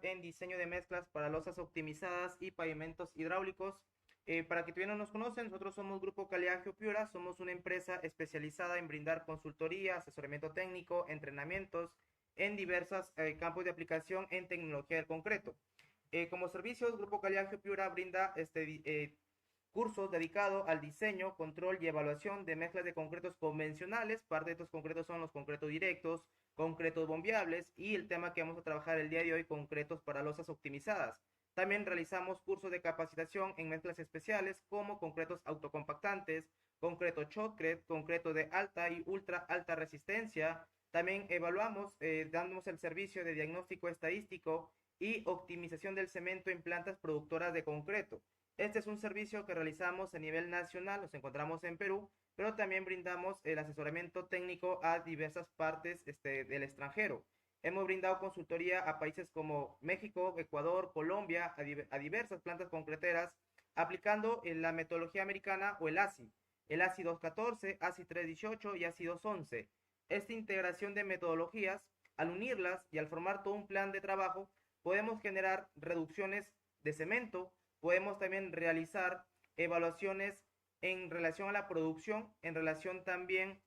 en diseño de mezclas para losas optimizadas y pavimentos hidráulicos. Para que todavía no nos conocen, nosotros somos Grupo Caliagio Piura, somos una empresa especializada en brindar consultoría, asesoramiento técnico, entrenamientos en diversos campos de aplicación en tecnología del concreto. Como servicios, Grupo Caliagio Piura brinda cursos dedicados al diseño, control y evaluación de mezclas de concretos convencionales. Parte de estos concretos son los concretos directos, concretos bombeables y el tema que vamos a trabajar el día de hoy, concretos para losas optimizadas. También realizamos cursos de capacitación en mezclas especiales como concretos autocompactantes, concreto shotcrete, concreto de alta y ultra alta resistencia. También evaluamos, damos el servicio de diagnóstico estadístico y optimización del cemento en plantas productoras de concreto. Este es un servicio que realizamos a nivel nacional, nos encontramos en Perú, pero también brindamos el asesoramiento técnico a diversas partes del extranjero. Hemos brindado consultoría a países como México, Ecuador, Colombia, a diversas plantas concreteras, aplicando la metodología americana o el ASI, el ASI 214, ASI 318 y ASI 211. Esta integración de metodologías, al unirlas y al formar todo un plan de trabajo, podemos generar reducciones de cemento, podemos también realizar evaluaciones en relación a la producción, en relación también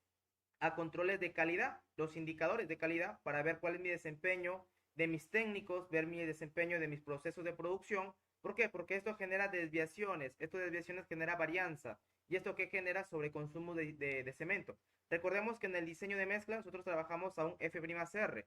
a controles de calidad, los indicadores de calidad, para ver cuál es mi desempeño de mis técnicos, ver mi desempeño de mis procesos de producción. ¿Por qué? Porque esto genera desviaciones, estas desviaciones genera varianza, y esto que genera sobreconsumo de cemento. Recordemos que en el diseño de mezcla nosotros trabajamos a un F'Cr.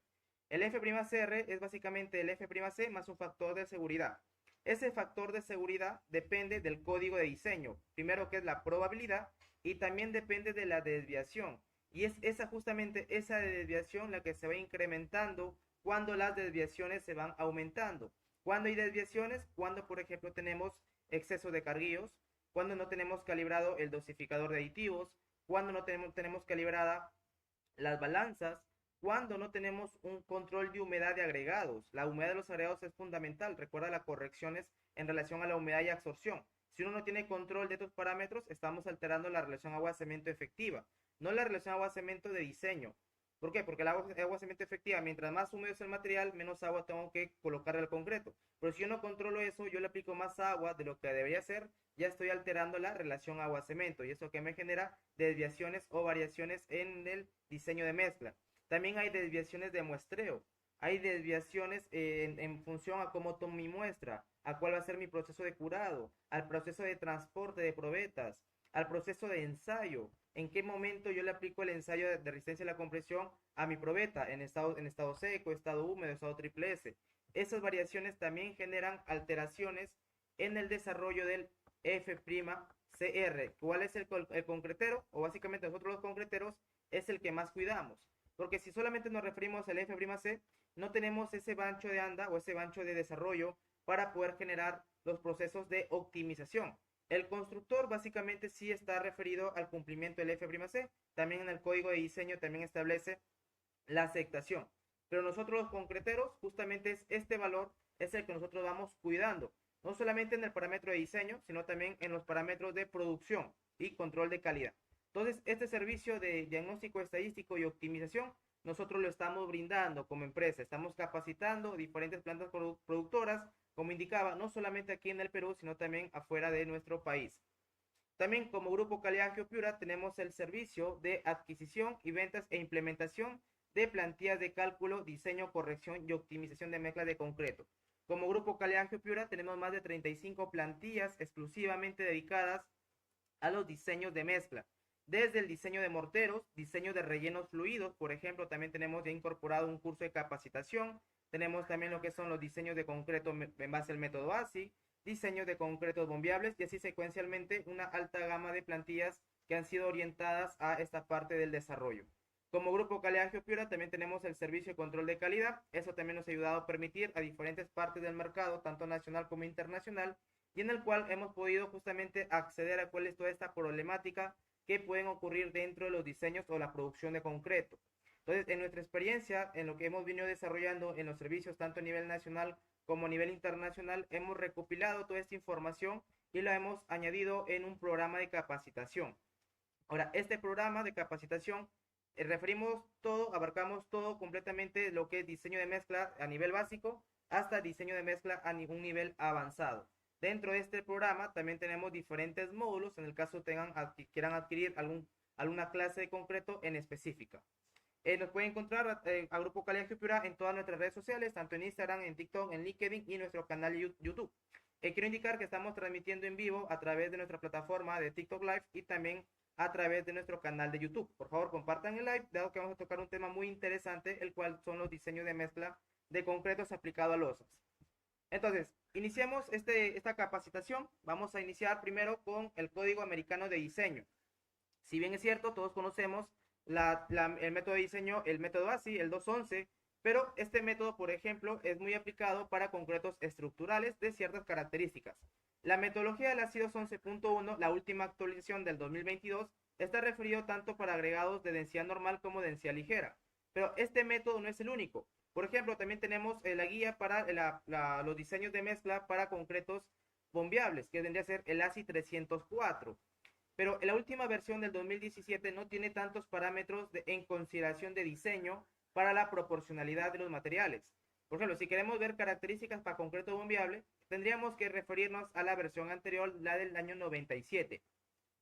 El F'Cr es básicamente el F'C más un factor de seguridad. Ese factor de seguridad depende del código de diseño, primero que es la probabilidad, y también depende de la desviación. Y es esa justamente esa desviación la que se va incrementando cuando las desviaciones se van aumentando. Cuando hay desviaciones, cuando por ejemplo tenemos exceso de carguillos, cuando no tenemos calibrado el dosificador de aditivos, cuando no tenemos calibrada las balanzas, cuando no tenemos un control de humedad de agregados. La humedad de los agregados es fundamental. Recuerda las correcciones en relación a la humedad y absorción. Si uno no tiene control de estos parámetros, estamos alterando la relación agua-cemento efectiva, no la relación agua-cemento de diseño. ¿Por qué? Porque el agua-cemento efectiva, mientras más húmedo es el material, menos agua tengo que colocar al concreto. Pero si yo no controlo eso, yo le aplico más agua de lo que debería ser, ya estoy alterando la relación agua-cemento. Y eso que me genera desviaciones o variaciones en el diseño de mezcla. También hay desviaciones de muestreo. Hay desviaciones en función a cómo tomo mi muestra, a cuál va a ser mi proceso de curado, al proceso de transporte de probetas, al proceso de ensayo. En qué momento yo le aplico el ensayo de resistencia a la compresión a mi probeta, en estado seco, estado húmedo, estado triple S. Esas variaciones también generan alteraciones en el desarrollo del F'Cr. ¿Cuál es el concretero? O básicamente nosotros los concreteros es el que más cuidamos. Porque si solamente nos referimos al F'C, no tenemos ese bancho de anda o ese bancho de desarrollo para poder generar los procesos de optimización. El constructor básicamente sí está referido al cumplimiento del F'C. También en el código de diseño también establece la aceptación. Pero nosotros los concreteros, justamente es este valor es el que nosotros vamos cuidando. No solamente en el parámetro de diseño, sino también en los parámetros de producción y control de calidad. Entonces, este servicio de diagnóstico estadístico y optimización, nosotros lo estamos brindando como empresa. Estamos capacitando diferentes plantas productoras, como indicaba, no solamente aquí en el Perú, sino también afuera de nuestro país. También como Grupo Caliagio Piura tenemos el servicio de adquisición y ventas e implementación de plantillas de cálculo, diseño, corrección y optimización de mezclas de concreto. Como Grupo Caliagio Piura tenemos más de 35 plantillas exclusivamente dedicadas a los diseños de mezcla. Desde el diseño de morteros, diseño de rellenos fluidos, por ejemplo, también tenemos ya incorporado un curso de capacitación. Tenemos también lo que son los diseños de concreto en base al método ASI, diseño de concretos bombeables y así secuencialmente una alta gama de plantillas que han sido orientadas a esta parte del desarrollo. Como Grupo Caliagio Piura también tenemos el servicio de control de calidad. Eso también nos ha ayudado a permitir a diferentes partes del mercado, tanto nacional como internacional, y en el cual hemos podido justamente acceder a cuál es toda esta problemática que pueden ocurrir dentro de los diseños o la producción de concreto. Entonces, en nuestra experiencia, en lo que hemos venido desarrollando en los servicios, tanto a nivel nacional como a nivel internacional, hemos recopilado toda esta información y la hemos añadido en un programa de capacitación. Ahora, este programa de capacitación, referimos todo, abarcamos todo completamente lo que es diseño de mezcla a nivel básico hasta diseño de mezcla a un nivel avanzado. Dentro de este programa también tenemos diferentes módulos en el caso quieran adquirir alguna clase de concreto en específica. Nos pueden encontrar a Grupo Colegio Piura en todas nuestras redes sociales, tanto en Instagram, en TikTok, en LinkedIn y nuestro canal de YouTube. Quiero indicar que estamos transmitiendo en vivo a través de nuestra plataforma de TikTok Live y también a través de nuestro canal de YouTube. Por favor, compartan el live, dado que vamos a tocar un tema muy interesante, el cual son los diseños de mezcla de concretos aplicado a losas. Entonces, iniciemos esta capacitación. Vamos a iniciar primero con el Código Americano de Diseño. Si bien es cierto, todos conocemos el método de diseño, el método ASI, el 211, pero este método, por ejemplo, es muy aplicado para concretos estructurales de ciertas características. La metodología del ASI 211.1, la última actualización del 2022, está referido tanto para agregados de densidad normal como densidad ligera. Pero este método no es el único. Por ejemplo, también tenemos la guía para los diseños de mezcla para concretos bombeables, que vendría a ser el ASI 304. Pero la última versión del 2017 no tiene tantos parámetros en consideración de diseño para la proporcionalidad de los materiales. Por ejemplo, si queremos ver características para concreto bombeable, tendríamos que referirnos a la versión anterior, la del año 97.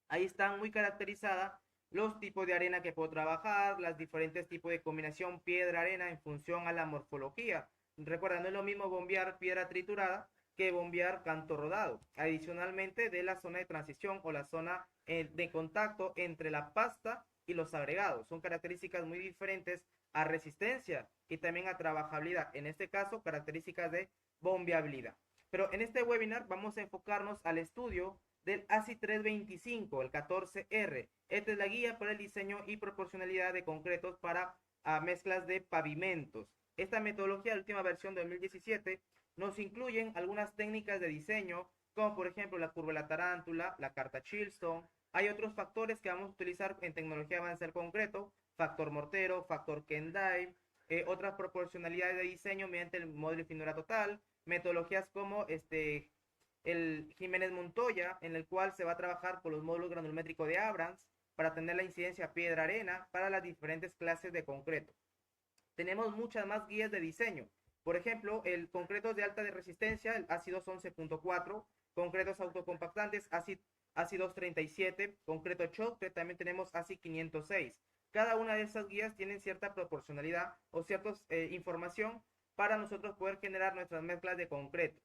Ahí están muy caracterizadas los tipos de arena que puedo trabajar, los diferentes tipos de combinación piedra-arena en función a la morfología. Recuerda, no es lo mismo bombear piedra triturada que bombear canto rodado. Adicionalmente, de la zona de transición o la zona de contacto entre la pasta y los agregados. Son características muy diferentes a resistencia y también a trabajabilidad. En este caso, características de bombeabilidad. Pero en este webinar vamos a enfocarnos al estudio del ASI 325, el 14R. Esta es la guía para el diseño y proporcionalidad de concretos para mezclas de pavimentos. Esta metodología, la última versión de 2017, nos incluyen algunas técnicas de diseño, como por ejemplo la curva de la tarántula, la carta Chilstone. Hay otros factores que vamos a utilizar en tecnología avanzada del concreto, factor mortero, factor Kendall, otras proporcionalidades de diseño mediante el módulo de finura total, metodologías como el Jiménez Montoya, en el cual se va a trabajar con los módulos granulométricos de Abrams para tener la incidencia piedra-arena para las diferentes clases de concreto. Tenemos muchas más guías de diseño. Por ejemplo, el concreto de alta resistencia, el ASI 211.4, concretos autocompactantes, ASI 237, concreto choque, también tenemos ASI 506. Cada una de esas guías tienen cierta proporcionalidad o cierta información para nosotros poder generar nuestras mezclas de concreto.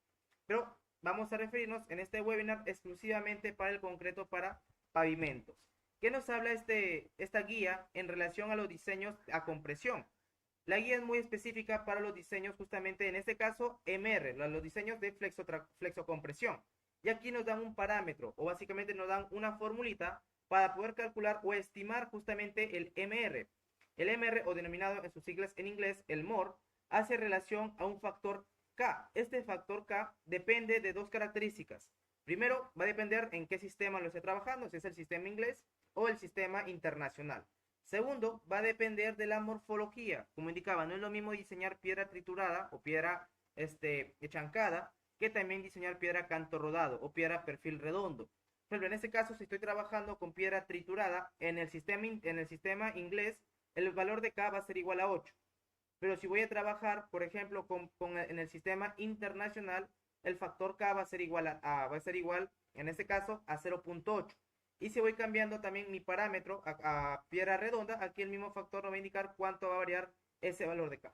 Pero vamos a referirnos en este webinar exclusivamente para el concreto para pavimentos. ¿Qué nos habla esta guía en relación a los diseños a compresión? La guía es muy específica para los diseños, justamente en este caso, MR, los diseños de flexocompresión. Y aquí nos dan un parámetro, o básicamente nos dan una formulita para poder calcular o estimar justamente el MR. El MR, o denominado en sus siglas en inglés, el MOR, hace relación a un factor K. Este factor K depende de dos características. Primero, va a depender en qué sistema lo esté trabajando, si es el sistema inglés o el sistema internacional. Segundo, va a depender de la morfología. Como indicaba, no es lo mismo diseñar piedra triturada o piedra chancada que también diseñar piedra canto rodado o piedra perfil redondo. Por ejemplo, en este caso, si estoy trabajando con piedra triturada, en el sistema inglés, el valor de K va a ser igual a 8. Pero si voy a trabajar, por ejemplo, en el sistema internacional, el factor K va a ser igual en este caso, a 0.8. Y si voy cambiando también mi parámetro a piedra redonda, aquí el mismo factor nos va a indicar cuánto va a variar ese valor de K.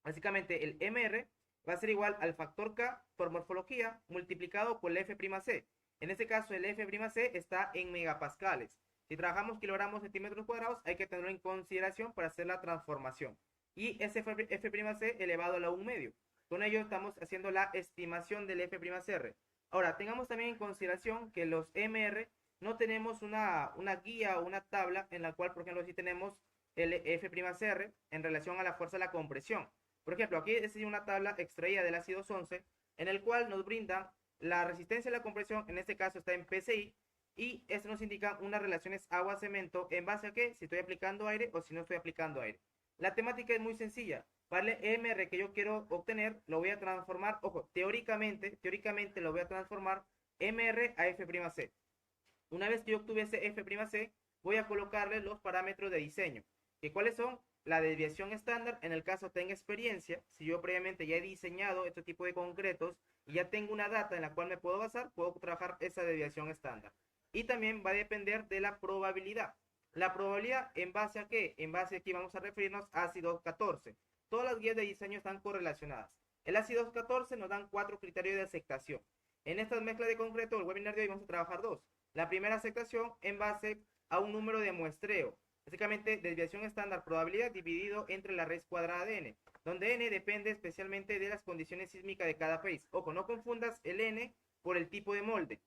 Básicamente el MR va a ser igual al factor K por morfología multiplicado por el F'C. En este caso el F'C está en megapascales. Si trabajamos kilogramos centímetros cuadrados, hay que tenerlo en consideración para hacer la transformación. Y ese F'C elevado a la 1 medio. Con ello estamos haciendo la estimación del F'Cr. Ahora, tengamos también en consideración que los MR no tenemos una guía o una tabla en la cual, por ejemplo, sí tenemos el F'Cr en relación a la fuerza de la compresión. Por ejemplo, aquí es una tabla extraída del ácido 211 en el cual nos brinda la resistencia de la compresión, en este caso está en PSI, y esto nos indica unas relaciones agua-cemento en base a qué, si estoy aplicando aire o si no estoy aplicando aire. La temática es muy sencilla. Para el MR que yo quiero obtener, lo voy a transformar, ojo, teóricamente lo voy a transformar MR a F'C. Una vez que yo obtuve ese F'C, voy a colocarle los parámetros de diseño. ¿Y cuáles son? la desviación estándar en el caso tenga experiencia. Si yo previamente ya he diseñado este tipo de concretos y ya tengo una data en la cual me puedo basar, puedo trabajar esa desviación estándar. Y también va a depender de la probabilidad. La probabilidad, ¿en base a qué? En base aquí vamos a referirnos a ASI 214. Todas las guías de diseño están correlacionadas. El ASI 214 nos dan 4 criterios de aceptación. En esta mezcla de concreto, el webinar de hoy vamos a trabajar 2. La primera aceptación en base a un número de muestreo. Básicamente, desviación estándar probabilidad dividido entre la raíz cuadrada de n, donde n depende especialmente de las condiciones sísmicas de cada país. Ojo, no confundas el n por el tipo de molde.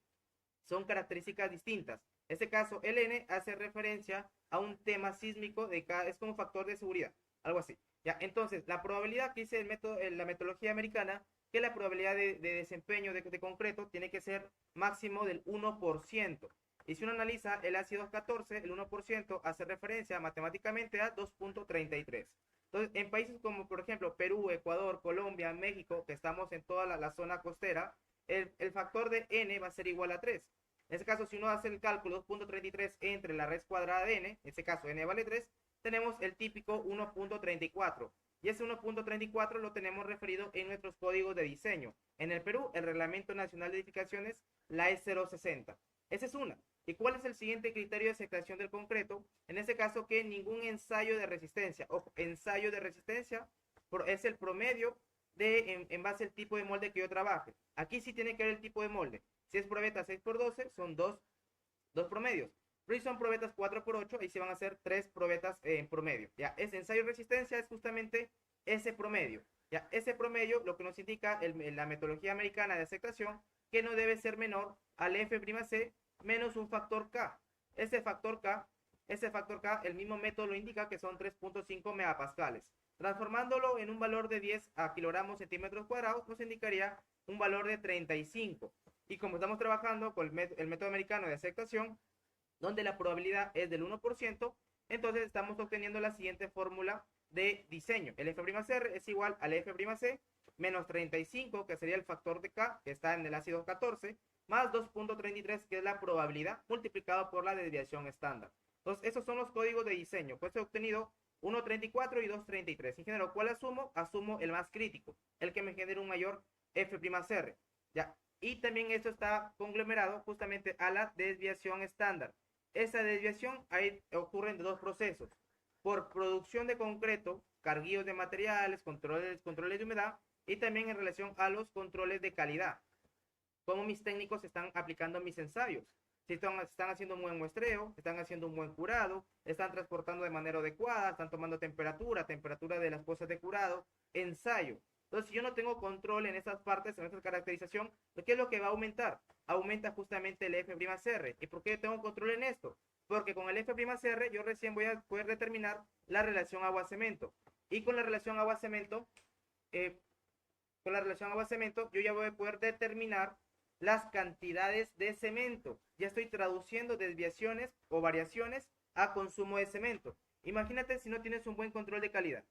Son características distintas. En este caso, el n hace referencia a un tema sísmico de cada, es como factor de seguridad, algo así. Ya, entonces, la probabilidad que dice el método, la metodología americana, que la probabilidad de desempeño de concreto tiene que ser máximo del 1%. Y si uno analiza el ASI 214, el 1% hace referencia matemáticamente a 2.33. Entonces, en países como, por ejemplo, Perú, Ecuador, Colombia, México, que estamos en toda la zona costera, el factor de n va a ser igual a 3. En este caso, si uno hace el cálculo 2.33 entre la raíz cuadrada de n, en este caso n vale 3, tenemos el típico 1.34. Y ese 1.34 lo tenemos referido en nuestros códigos de diseño. En el Perú, el Reglamento Nacional de Edificaciones, la E060. Esa es una. ¿Y cuál es el siguiente criterio de aceptación del concreto? En este caso, que ningún ensayo de resistencia, o ensayo de resistencia, es el promedio en base al tipo de molde que yo trabaje. Aquí sí tiene que ver el tipo de molde. Si es probeta 6x12, son dos promedios. Pero si son probetas 4x8, ahí se van a hacer 3 probetas en promedio. ¿Ya? Ese ensayo de resistencia es justamente ese promedio. ¿Ya? Ese promedio lo que nos indica la metodología americana de aceptación, que no debe ser menor al F'C menos un factor K. Ese factor K, el mismo método lo indica, que son 3.5 megapascales. Transformándolo en un valor de 10 a kilogramos centímetros cuadrados, nos indicaría un valor de 35. Y como estamos trabajando con el método americano de aceptación, donde la probabilidad es del 1%, entonces estamos obteniendo la siguiente fórmula de diseño. El F'R es igual al F'C menos 35, que sería el factor de K, que está en el ácido 14, más 2.33, que es la probabilidad, multiplicado por la desviación estándar. Entonces, esos son los códigos de diseño. Pues he obtenido 1.34 y 2.33. Ingeniero, ¿cuál asumo? Asumo el más crítico, el que me genera un mayor F'R. Ya. Y también esto está conglomerado justamente a la desviación estándar. Esa desviación ahí ocurren de dos procesos. Por producción de concreto, carguillos de materiales, controles de humedad, y también en relación a los controles de calidad. Cómo mis técnicos están aplicando mis ensayos. Si están haciendo un buen muestreo, están haciendo un buen curado, están transportando de manera adecuada, están tomando temperatura de las cosas de curado, ensayo. Entonces, si yo no tengo control en esas partes, en esta caracterización, ¿qué es lo que va a aumentar? Aumenta justamente el F'C. ¿Y por qué tengo control en esto? Porque con el F'C yo recién voy a poder determinar la relación agua-cemento. Y con la relación agua-cemento, yo ya voy a poder determinar las cantidades de cemento. Ya estoy traduciendo desviaciones o variaciones a consumo de cemento. Imagínate si no tienes un buen control de calidad.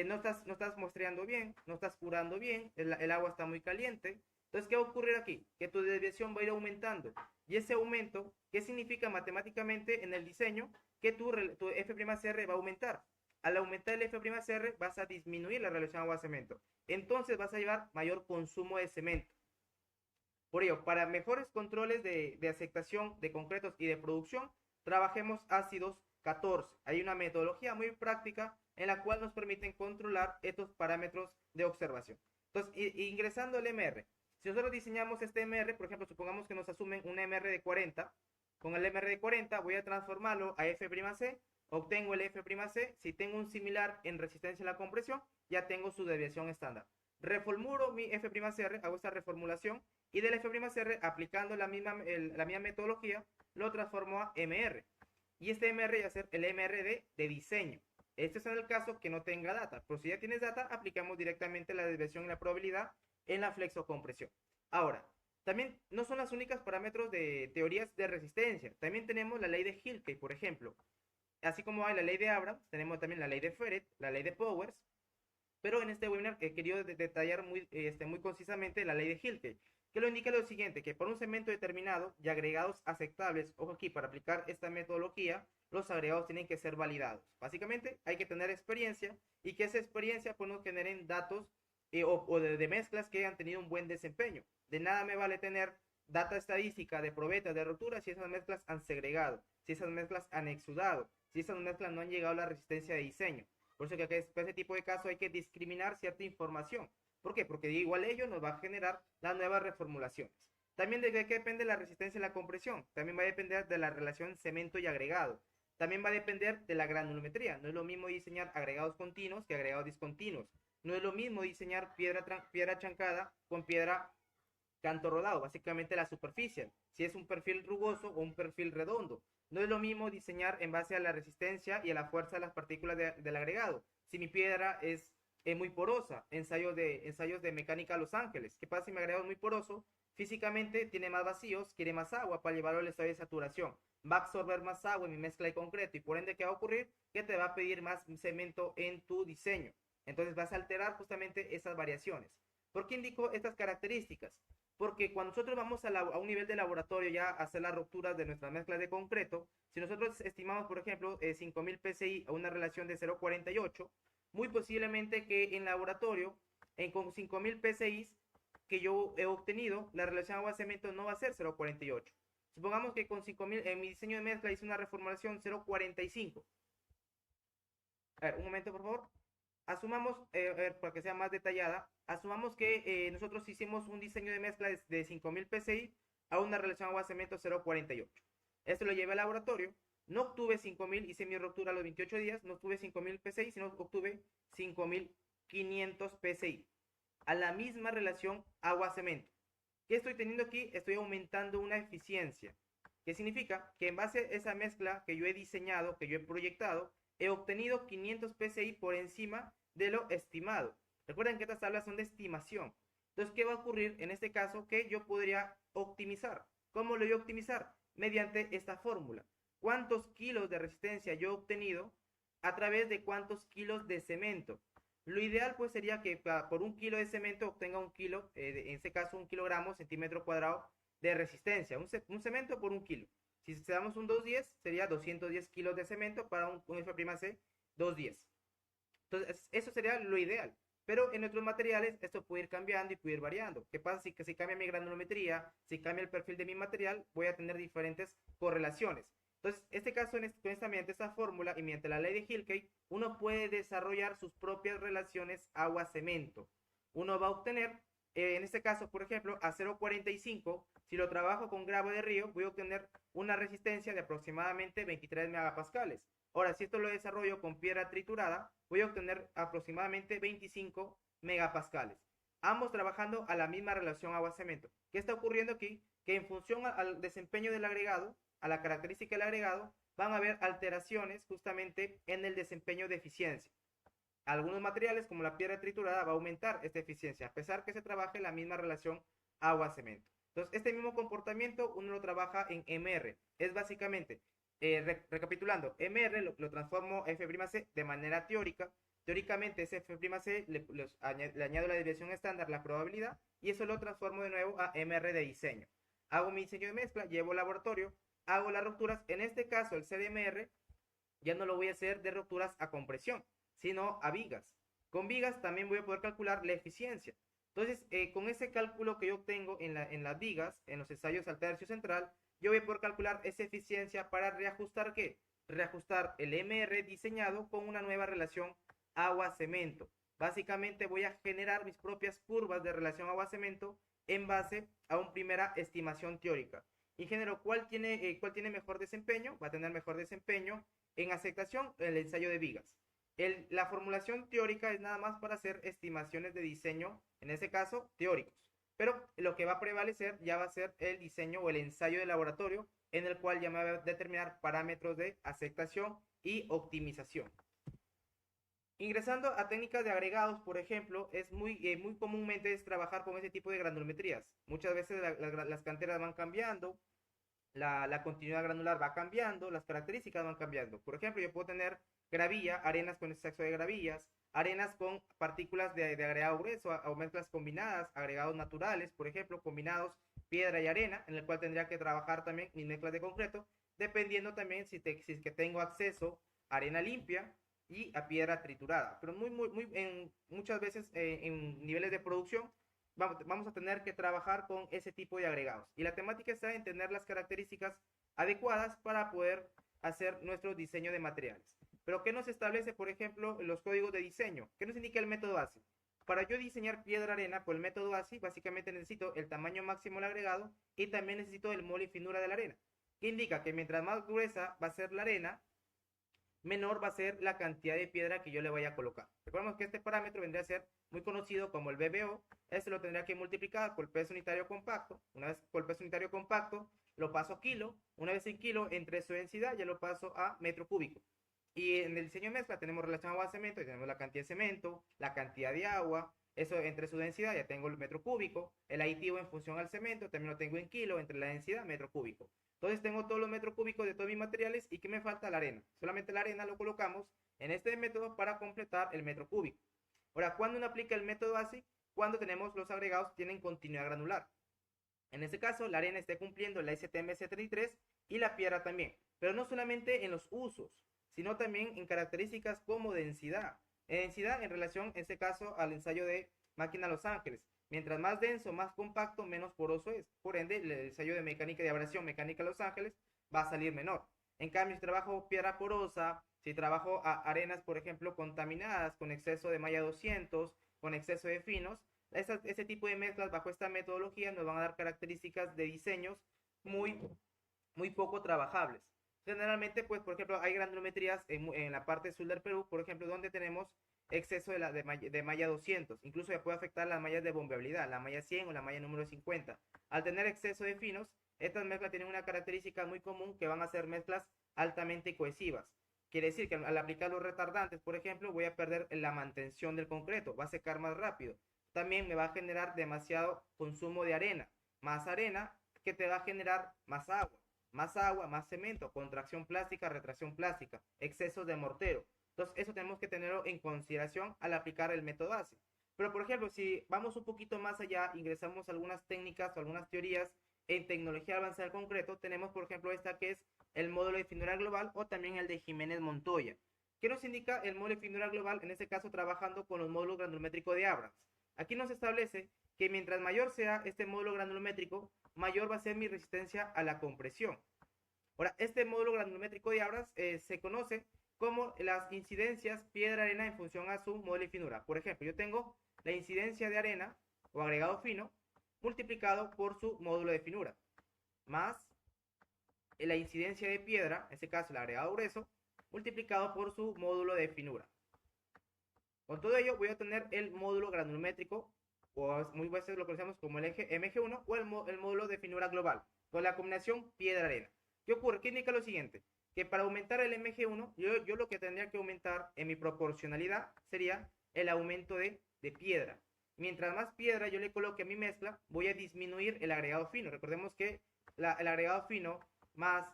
No estás muestreando bien, no estás curando bien, el agua está muy caliente. Entonces, ¿qué va a ocurrir aquí? Que tu desviación va a ir aumentando. Y ese aumento, ¿qué significa matemáticamente en el diseño? Que tu F'Cr va a aumentar. Al aumentar el F'Cr vas a disminuir la relación agua-cemento. Entonces vas a llevar mayor consumo de cemento. Por ello, para mejores controles de aceptación de concretos y de producción, trabajemos ácidos 14. Hay una metodología muy práctica en la cual nos permiten controlar estos parámetros de observación. Entonces, ingresando el MR, si nosotros diseñamos este MR, por ejemplo, supongamos que nos asumen un MR de 40, con el MR de 40 voy a transformarlo a F'C, obtengo el F'C, si tengo un similar en resistencia a la compresión, ya tengo su desviación estándar. Reformulo mi F'Cr, hago esta reformulación, y del F'Cr, aplicando la misma metodología, lo transformo a MR. Y este MR va a ser el MRD de diseño. Este es en el caso que no tenga data. Pero si ya tienes data, aplicamos directamente la desviación y la probabilidad en la flexocompresión. Ahora, también no son las únicas parámetros de teorías de resistencia. También tenemos la ley de Hilke, por ejemplo. Así como hay la ley de Abrams, tenemos también la ley de Ferret, la ley de Powers, Pero en este webinar he querido detallar muy concisamente la ley de Hilke, que lo indica lo siguiente, que por un cemento determinado y agregados aceptables, ojo aquí, para aplicar esta metodología, los agregados tienen que ser validados. Básicamente hay que tener experiencia y que esa experiencia pues, nos generen datos o de mezclas que hayan tenido un buen desempeño. De nada me vale tener data estadística de probetas, de rupturas, si esas mezclas han segregado, si esas mezclas han exudado, si esas mezclas no han llegado a la resistencia de diseño. Por eso que para ese tipo de casos hay que discriminar cierta información. ¿Por qué? Porque igual ello nos va a generar las nuevas reformulaciones. También de qué depende la resistencia y la compresión. También va a depender de la relación cemento y agregado. También va a depender de la granulometría. No es lo mismo diseñar agregados continuos que agregados discontinuos. No es lo mismo diseñar piedra chancada con piedra canto rodado, básicamente la superficie, si es un perfil rugoso o un perfil redondo. No es lo mismo diseñar en base a la resistencia y a la fuerza de las partículas del agregado. Si mi piedra es muy porosa, ensayos de mecánica a Los Ángeles. ¿Qué pasa si mi agregado es muy poroso? Físicamente tiene más vacíos, quiere más agua para llevarlo al estado de saturación. Va a absorber más agua en mi mezcla de concreto y por ende, ¿qué va a ocurrir? Que te va a pedir más cemento en tu diseño. Entonces vas a alterar justamente esas variaciones. ¿Por qué indico estas características? Porque cuando nosotros vamos a un nivel de laboratorio ya a hacer las rupturas de nuestras mezclas de concreto, si nosotros estimamos, por ejemplo, 5000 PSI a una relación de 0,48, muy posiblemente que en laboratorio, con 5000 PSI que yo he obtenido, la relación agua-cemento no va a ser 0,48. Supongamos que con 5000, en mi diseño de mezcla hice una reformulación 0,45. A ver, un momento, por favor. Asumamos, para que sea más detallada, asumamos que nosotros hicimos un diseño de mezcla de 5000 PSI a una relación agua-cemento 0,48. Esto lo llevé al laboratorio. No obtuve 5000, hice mi ruptura a los 28 días, no obtuve 5000 PSI, sino obtuve 5500 PSI. A la misma relación agua-cemento. ¿Qué estoy teniendo aquí? Estoy aumentando una eficiencia. ¿Qué significa? Que en base a esa mezcla que yo he diseñado, que yo he proyectado, he obtenido 500 PSI por encima de lo estimado. Recuerden que estas tablas son de estimación. Entonces, ¿qué va a ocurrir en este caso? Que yo podría optimizar. ¿Cómo lo voy a optimizar? Mediante esta fórmula. ¿Cuántos kilos de resistencia yo he obtenido a través de cuántos kilos de cemento? Lo ideal pues sería que por un kilo de cemento obtenga un kilo, en este caso un kilogramo, centímetro cuadrado de resistencia. Un cemento por un kilo. Si damos un 210, sería 210 kilos de cemento para un F''C 210. Entonces, eso sería lo ideal. Pero en otros materiales esto puede ir cambiando y puede ir variando. ¿Qué pasa si cambia mi granulometría, si cambia el perfil de mi material? Voy a tener diferentes correlaciones. Entonces, este caso, mediante esta fórmula y mediante la ley de Hilke, uno puede desarrollar sus propias relaciones agua-cemento. Uno va a obtener, en este caso, por ejemplo, a 0,45, si lo trabajo con gravo de río, voy a obtener una resistencia de aproximadamente 23 megapascales. Ahora, si esto lo desarrollo con piedra triturada, voy a obtener aproximadamente 25 megapascales. Ambos trabajando a la misma relación agua-cemento. ¿Qué está ocurriendo aquí? Que en función al desempeño del agregado, a la característica del agregado, van a haber alteraciones justamente en el desempeño de eficiencia. Algunos materiales, como la piedra triturada, va a aumentar esta eficiencia, a pesar que se trabaje la misma relación agua-cemento. Entonces, este mismo comportamiento uno lo trabaja en MR. Es básicamente, recapitulando, MR lo transformo a F''C de manera teórica. Teóricamente, ese F''C le añado la desviación estándar, la probabilidad, y eso lo transformo de nuevo a MR de diseño. Hago mi diseño de mezcla, llevo al laboratorio, hago las rupturas. En este caso, el CDMR ya no lo voy a hacer de rupturas a compresión, sino a vigas. Con vigas también voy a poder calcular la eficiencia. Entonces, con ese cálculo que yo obtengo en las vigas, en los ensayos al tercio central, yo voy a poder calcular esa eficiencia para reajustar ¿qué? Reajustar el MR diseñado con una nueva relación agua-cemento. Básicamente voy a generar mis propias curvas de relación agua-cemento en base a una primera estimación teórica. Ingeniero, ¿cuál tiene mejor desempeño? Va a tener mejor desempeño en aceptación el ensayo de vigas. La formulación teórica es nada más para hacer estimaciones de diseño, en ese caso teóricos. Pero lo que va a prevalecer ya va a ser el diseño o el ensayo de laboratorio, en el cual ya me va a determinar parámetros de aceptación y optimización. Ingresando a técnicas de agregados, por ejemplo, es muy comúnmente trabajar con ese tipo de granulometrías. Muchas veces las canteras van cambiando, la continuidad granular va cambiando, las características van cambiando. Por ejemplo, yo puedo tener gravilla, arenas con exceso de gravillas, arenas con partículas de agregado grueso o mezclas combinadas, agregados naturales, por ejemplo, combinados piedra y arena, en el cual tendría que trabajar también mis mezclas de concreto, dependiendo también si es que tengo acceso a arena limpia y a piedra triturada. Pero muchas veces en niveles de producción vamos a tener que trabajar con ese tipo de agregados. Y la temática está en tener las características adecuadas para poder hacer nuestro diseño de materiales. Pero ¿qué nos establece, por ejemplo, los códigos de diseño? ¿Qué nos indica el método ASI? Para yo diseñar piedra arena por el método ASI, básicamente necesito el tamaño máximo del agregado y también necesito el mole y finura de la arena. Que indica que mientras más gruesa va a ser la arena, menor va a ser la cantidad de piedra que yo le vaya a colocar. Recordemos que este parámetro vendría a ser muy conocido como el BBO. Este lo tendría que multiplicar por el peso unitario compacto. Una vez por el peso unitario compacto, lo paso a kilo. Una vez en kilo, entre su densidad, ya lo paso a metro cúbico. Y en el diseño de mezcla tenemos relación agua-cemento y tenemos la cantidad de cemento, la cantidad de agua, eso entre su densidad ya tengo el metro cúbico, el aditivo en función al cemento también lo tengo en kilo, entre la densidad metro cúbico. Entonces tengo todos los metros cúbicos de todos mis materiales y ¿qué me falta? La arena. Solamente la arena lo colocamos en este método para completar el metro cúbico. Ahora, ¿cuándo uno aplica el método ASI? Cuando tenemos los agregados que tienen continuidad granular. En este caso, la arena esté cumpliendo la STM-C33 y la piedra también. Pero no solamente en los usos, sino también en características como densidad. En densidad en relación, en este caso, al ensayo de máquina Los Ángeles. Mientras más denso, más compacto, menos poroso es. Por ende, el ensayo de mecánica de abrasión mecánica Los Ángeles va a salir menor. En cambio, si trabajo piedra porosa, si trabajo arenas, por ejemplo, contaminadas con exceso de malla 200, con exceso de finos, ese tipo de mezclas bajo esta metodología nos van a dar características de diseños muy poco trabajables. Generalmente, pues, por ejemplo, hay granulometrías en la parte sur del Perú, por ejemplo, donde tenemos exceso de malla 200. Incluso ya puede afectar las mallas de bombeabilidad, la malla 100 o la malla número 50. Al tener exceso de finos, estas mezclas tienen una característica muy común que van a ser mezclas altamente cohesivas. Quiere decir que al aplicar los retardantes, por ejemplo, voy a perder la mantención del concreto, va a secar más rápido. También me va a generar demasiado consumo de arena. Más arena que te va a generar más agua, más cemento, contracción plástica, retracción plástica, excesos de mortero. Entonces, eso tenemos que tenerlo en consideración al aplicar el método ASI. Pero, por ejemplo, si vamos un poquito más allá, ingresamos algunas técnicas o algunas teorías en tecnología avanzada del concreto, tenemos, por ejemplo, esta que es el módulo de finura global o también el de Jiménez Montoya. ¿Qué nos indica el módulo de finura global? En este caso, trabajando con los módulos granulométricos de Abrams. Aquí nos establece que mientras mayor sea este módulo granulométrico, mayor va a ser mi resistencia a la compresión. Ahora, este módulo granulométrico de Abrams se conoce como las incidencias piedra-arena en función a su módulo de finura. Por ejemplo, yo tengo la incidencia de arena o agregado fino multiplicado por su módulo de finura, más la incidencia de piedra, en este caso el agregado grueso, multiplicado por su módulo de finura. Con todo ello voy a tener el módulo granulométrico, o muy veces lo conocemos como el eje MG1 o el módulo de finura global, con la combinación piedra-arena. ¿Qué ocurre? ¿Qué indica lo siguiente? Que para aumentar el MG1, yo lo que tendría que aumentar en mi proporcionalidad sería el aumento de piedra. Mientras más piedra yo le coloque a mi mezcla, voy a disminuir el agregado fino. Recordemos que el agregado fino más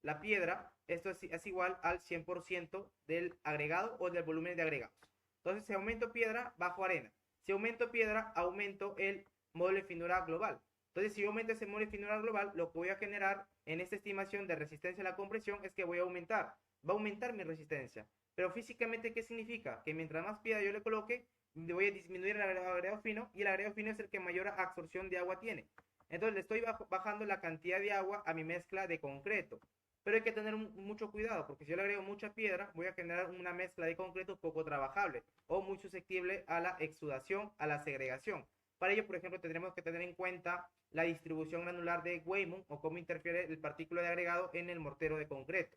la piedra, esto es igual al 100% del agregado o del volumen de agregados. Entonces, si aumento piedra, bajo arena. Si aumento piedra, aumento el módulo de finura global. Entonces, si yo aumento ese módulo de finura global, lo que voy a generar en esta estimación de resistencia a la compresión es que va a aumentar mi resistencia. Pero físicamente, ¿qué significa? Que mientras más piedra yo le coloque, voy a disminuir el agregado fino, y el agregado fino es el que mayor absorción de agua tiene. Entonces, le estoy bajando la cantidad de agua a mi mezcla de concreto. Pero hay que tener mucho cuidado, porque si yo le agrego mucha piedra, voy a generar una mezcla de concreto poco trabajable o muy susceptible a la exudación, a la segregación. Para ello, por ejemplo, tendremos que tener en cuenta la distribución granular de Weymouth o cómo interfiere el partícula de agregado en el mortero de concreto.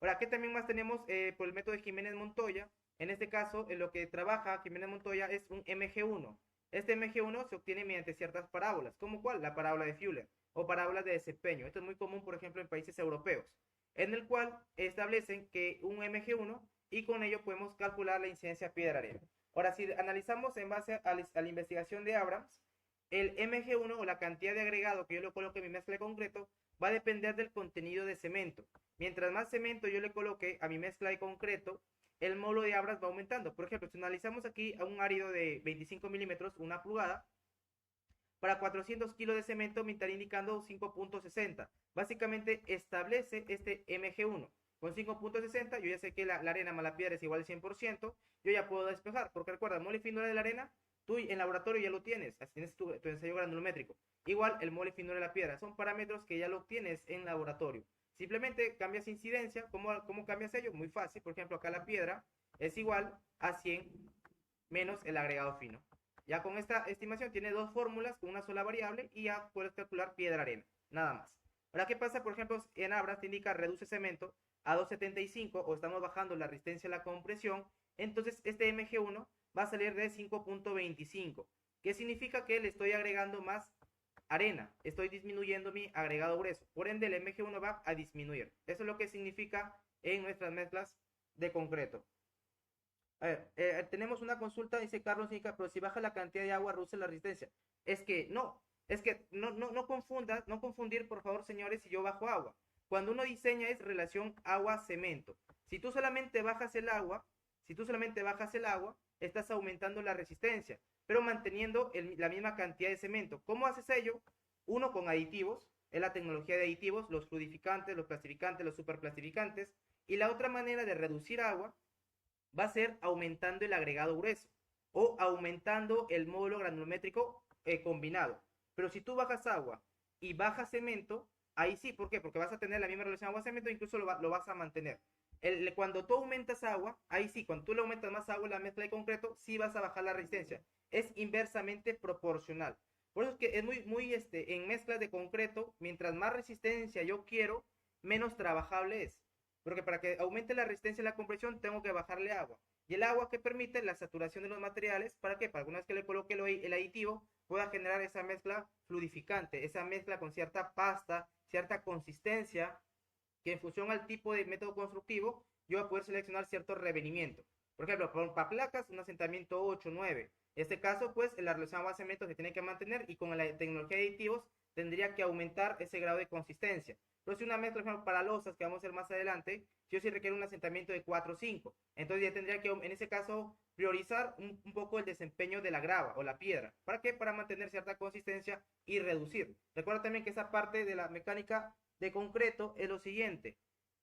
Ahora, ¿qué también más tenemos por el método de Jiménez Montoya? En este caso, lo que trabaja Jiménez Montoya es un MG1. Este MG1 se obtiene mediante ciertas parábolas, como cuál, la parábola de Fuller o parábolas de desempeño. Esto es muy común, por ejemplo, en países europeos, en el cual establecen que un MG1 y con ello podemos calcular la incidencia piedra-arena. Ahora, si analizamos en base a la investigación de Abrams, el MG1 o la cantidad de agregado que yo le coloque en mi mezcla de concreto va a depender del contenido de cemento. Mientras más cemento yo le coloque a mi mezcla de concreto, el módulo de abras va aumentando. Por ejemplo, si analizamos aquí a un árido de 25 milímetros, una pulgada, para 400 kilos de cemento me estaría indicando 5.60. Básicamente establece este MG1. Con 5.60 yo ya sé que la arena más la piedra es igual al 100%, yo ya puedo despejar, porque recuerda, el mole fino de la arena, tú en laboratorio ya lo tienes, tienes tu ensayo granulométrico. Igual el mole fino de la piedra, son parámetros que ya lo obtienes en laboratorio. Simplemente cambias incidencia. ¿Cómo cambias ello? Muy fácil. Por ejemplo, acá la piedra es igual a 100 menos el agregado fino. Ya con esta estimación tiene dos fórmulas con una sola variable y ya puedes calcular piedra-arena. Nada más. Ahora, ¿qué pasa? Por ejemplo, en Abras te indica reduce cemento a 2.75 o estamos bajando la resistencia a la compresión. Entonces, este MG1 va a salir de 5.25. ¿Qué significa? Que le estoy agregando más arena. Estoy disminuyendo mi agregado grueso. Por ende, el MG1 va a disminuir. Eso es lo que significa en nuestras mezclas de concreto. A ver, tenemos una consulta, dice Carlos Nica, pero si baja la cantidad de agua, reduce la resistencia. Es que no confundas, no confundir, por favor, señores, si yo bajo agua. Cuando uno diseña es relación agua-cemento. Si tú solamente bajas el agua, si tú solamente bajas el agua, estás aumentando la resistencia, pero manteniendo la misma cantidad de cemento. ¿Cómo haces ello? Uno, con aditivos, es la tecnología de aditivos, los fluidificantes, los plastificantes, los superplastificantes. Y la otra manera de reducir agua va a ser aumentando el agregado grueso o aumentando el módulo granulométrico combinado. Pero si tú bajas agua y bajas cemento, ahí sí, ¿por qué? Porque vas a tener la misma relación agua-cemento, incluso lo vas a mantener. Cuando tú aumentas agua, ahí sí, cuando tú le aumentas más agua en la mezcla de concreto, sí vas a bajar la resistencia. Es inversamente proporcional. Por eso es que es muy en mezclas de concreto, mientras más resistencia yo quiero, menos trabajable es. Porque para que aumente la resistencia a la compresión, tengo que bajarle agua. Y el agua que permite la saturación de los materiales, ¿para qué? Para que una vez que le coloque el aditivo, pueda generar esa mezcla fluidificante, esa mezcla con cierta pasta, cierta consistencia, que en función al tipo de método constructivo, yo voy a poder seleccionar cierto revenimiento. Por ejemplo, para placas, un asentamiento 8, 9. En este caso, pues, la relación agua-cemento se tiene que mantener y con la tecnología de aditivos tendría que aumentar ese grado de consistencia. Pero si una mezcla, por ejemplo, para losas, que vamos a hacer más adelante, yo sí requiero un asentamiento de 4 o 5. Entonces ya tendría que, en ese caso, priorizar un poco el desempeño de la grava o la piedra. ¿Para qué? Para mantener cierta consistencia y reducir. Recuerda también que esa parte de la mecánica de concreto es lo siguiente: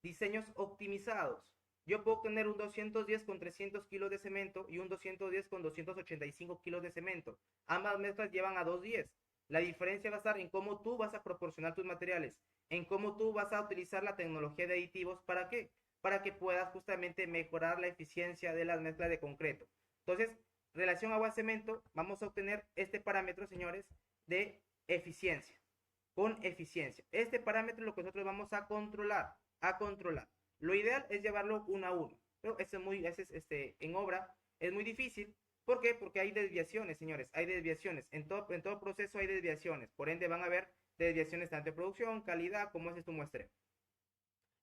diseños optimizados. Yo puedo tener un 210 con 300 kilos de cemento y un 210 con 285 kilos de cemento. Ambas mezclas llevan a 210. La diferencia va a estar en cómo tú vas a proporcionar tus materiales, en cómo tú vas a utilizar la tecnología de aditivos. ¿Para qué? Para que puedas justamente mejorar la eficiencia de las mezclas de concreto. Entonces, relación agua-cemento, vamos a obtener este parámetro, señores, de eficiencia. Con eficiencia. Este parámetro es lo que nosotros vamos a controlar. Lo ideal es llevarlo uno a uno. Pero eso en obra es muy difícil. ¿Por qué? Porque hay desviaciones, señores. Hay desviaciones. En todo proceso hay desviaciones. Por ende, van a haber desviaciones tanto de producción, calidad, como es tu muestreo.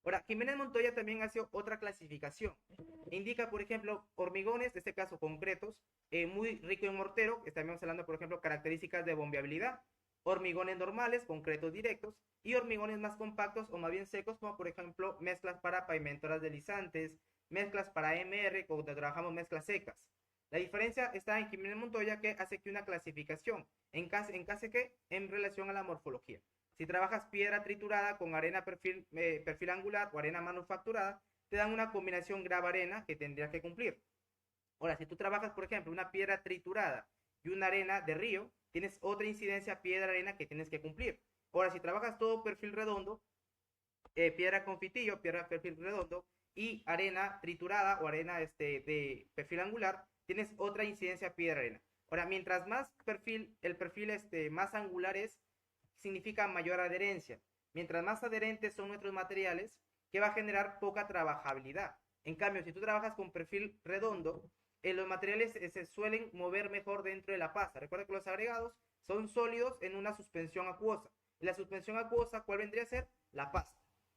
Ahora, Jiménez Montoya también hace otra clasificación. Indica, por ejemplo, hormigones, en este caso concretos, muy rico en mortero. Estamos hablando, por ejemplo, características de bombeabilidad. Hormigones normales, concretos directos, y hormigones más compactos o más bien secos, como por ejemplo mezclas para pavimentadoras deslizantes, mezclas para MR, cuando trabajamos mezclas secas. La diferencia está en Jiménez Montoya, que hace que una clasificación en caso que en relación a la morfología. Si trabajas piedra triturada con arena perfil angular o arena manufacturada, te dan una combinación grava-arena que tendrías que cumplir. Ahora, si tú trabajas, por ejemplo, una piedra triturada y una arena de río, tienes otra incidencia piedra-arena que tienes que cumplir. Ahora, si trabajas todo perfil redondo, piedra con fitillo, piedra perfil redondo, y arena triturada o arena de perfil angular, tienes otra incidencia piedra-arena. Ahora, mientras más el perfil más angular es, significa mayor adherencia. Mientras más adherentes son nuestros materiales, que va a generar poca trabajabilidad. En cambio, si tú trabajas con perfil redondo, los materiales se suelen mover mejor dentro de la pasta. Recuerda que los agregados son sólidos en una suspensión acuosa. Y la suspensión acuosa, ¿cuál vendría a ser? La pasta.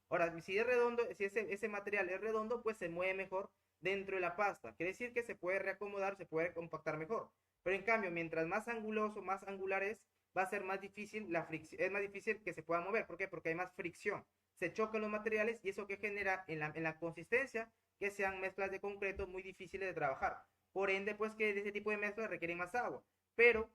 Ahora, si es redondo, si ese material es redondo, pues se mueve mejor dentro de la pasta. Quiere decir que se puede reacomodar, se puede compactar mejor. Pero en cambio, mientras más anguloso, más angular es, va a ser más difícil es más difícil que se pueda mover. ¿Por qué? Porque hay más fricción. Se chocan los materiales y eso que genera en la consistencia que sean mezclas de concreto muy difíciles de trabajar. Por ende, pues que ese tipo de mezclas requieren más agua. Pero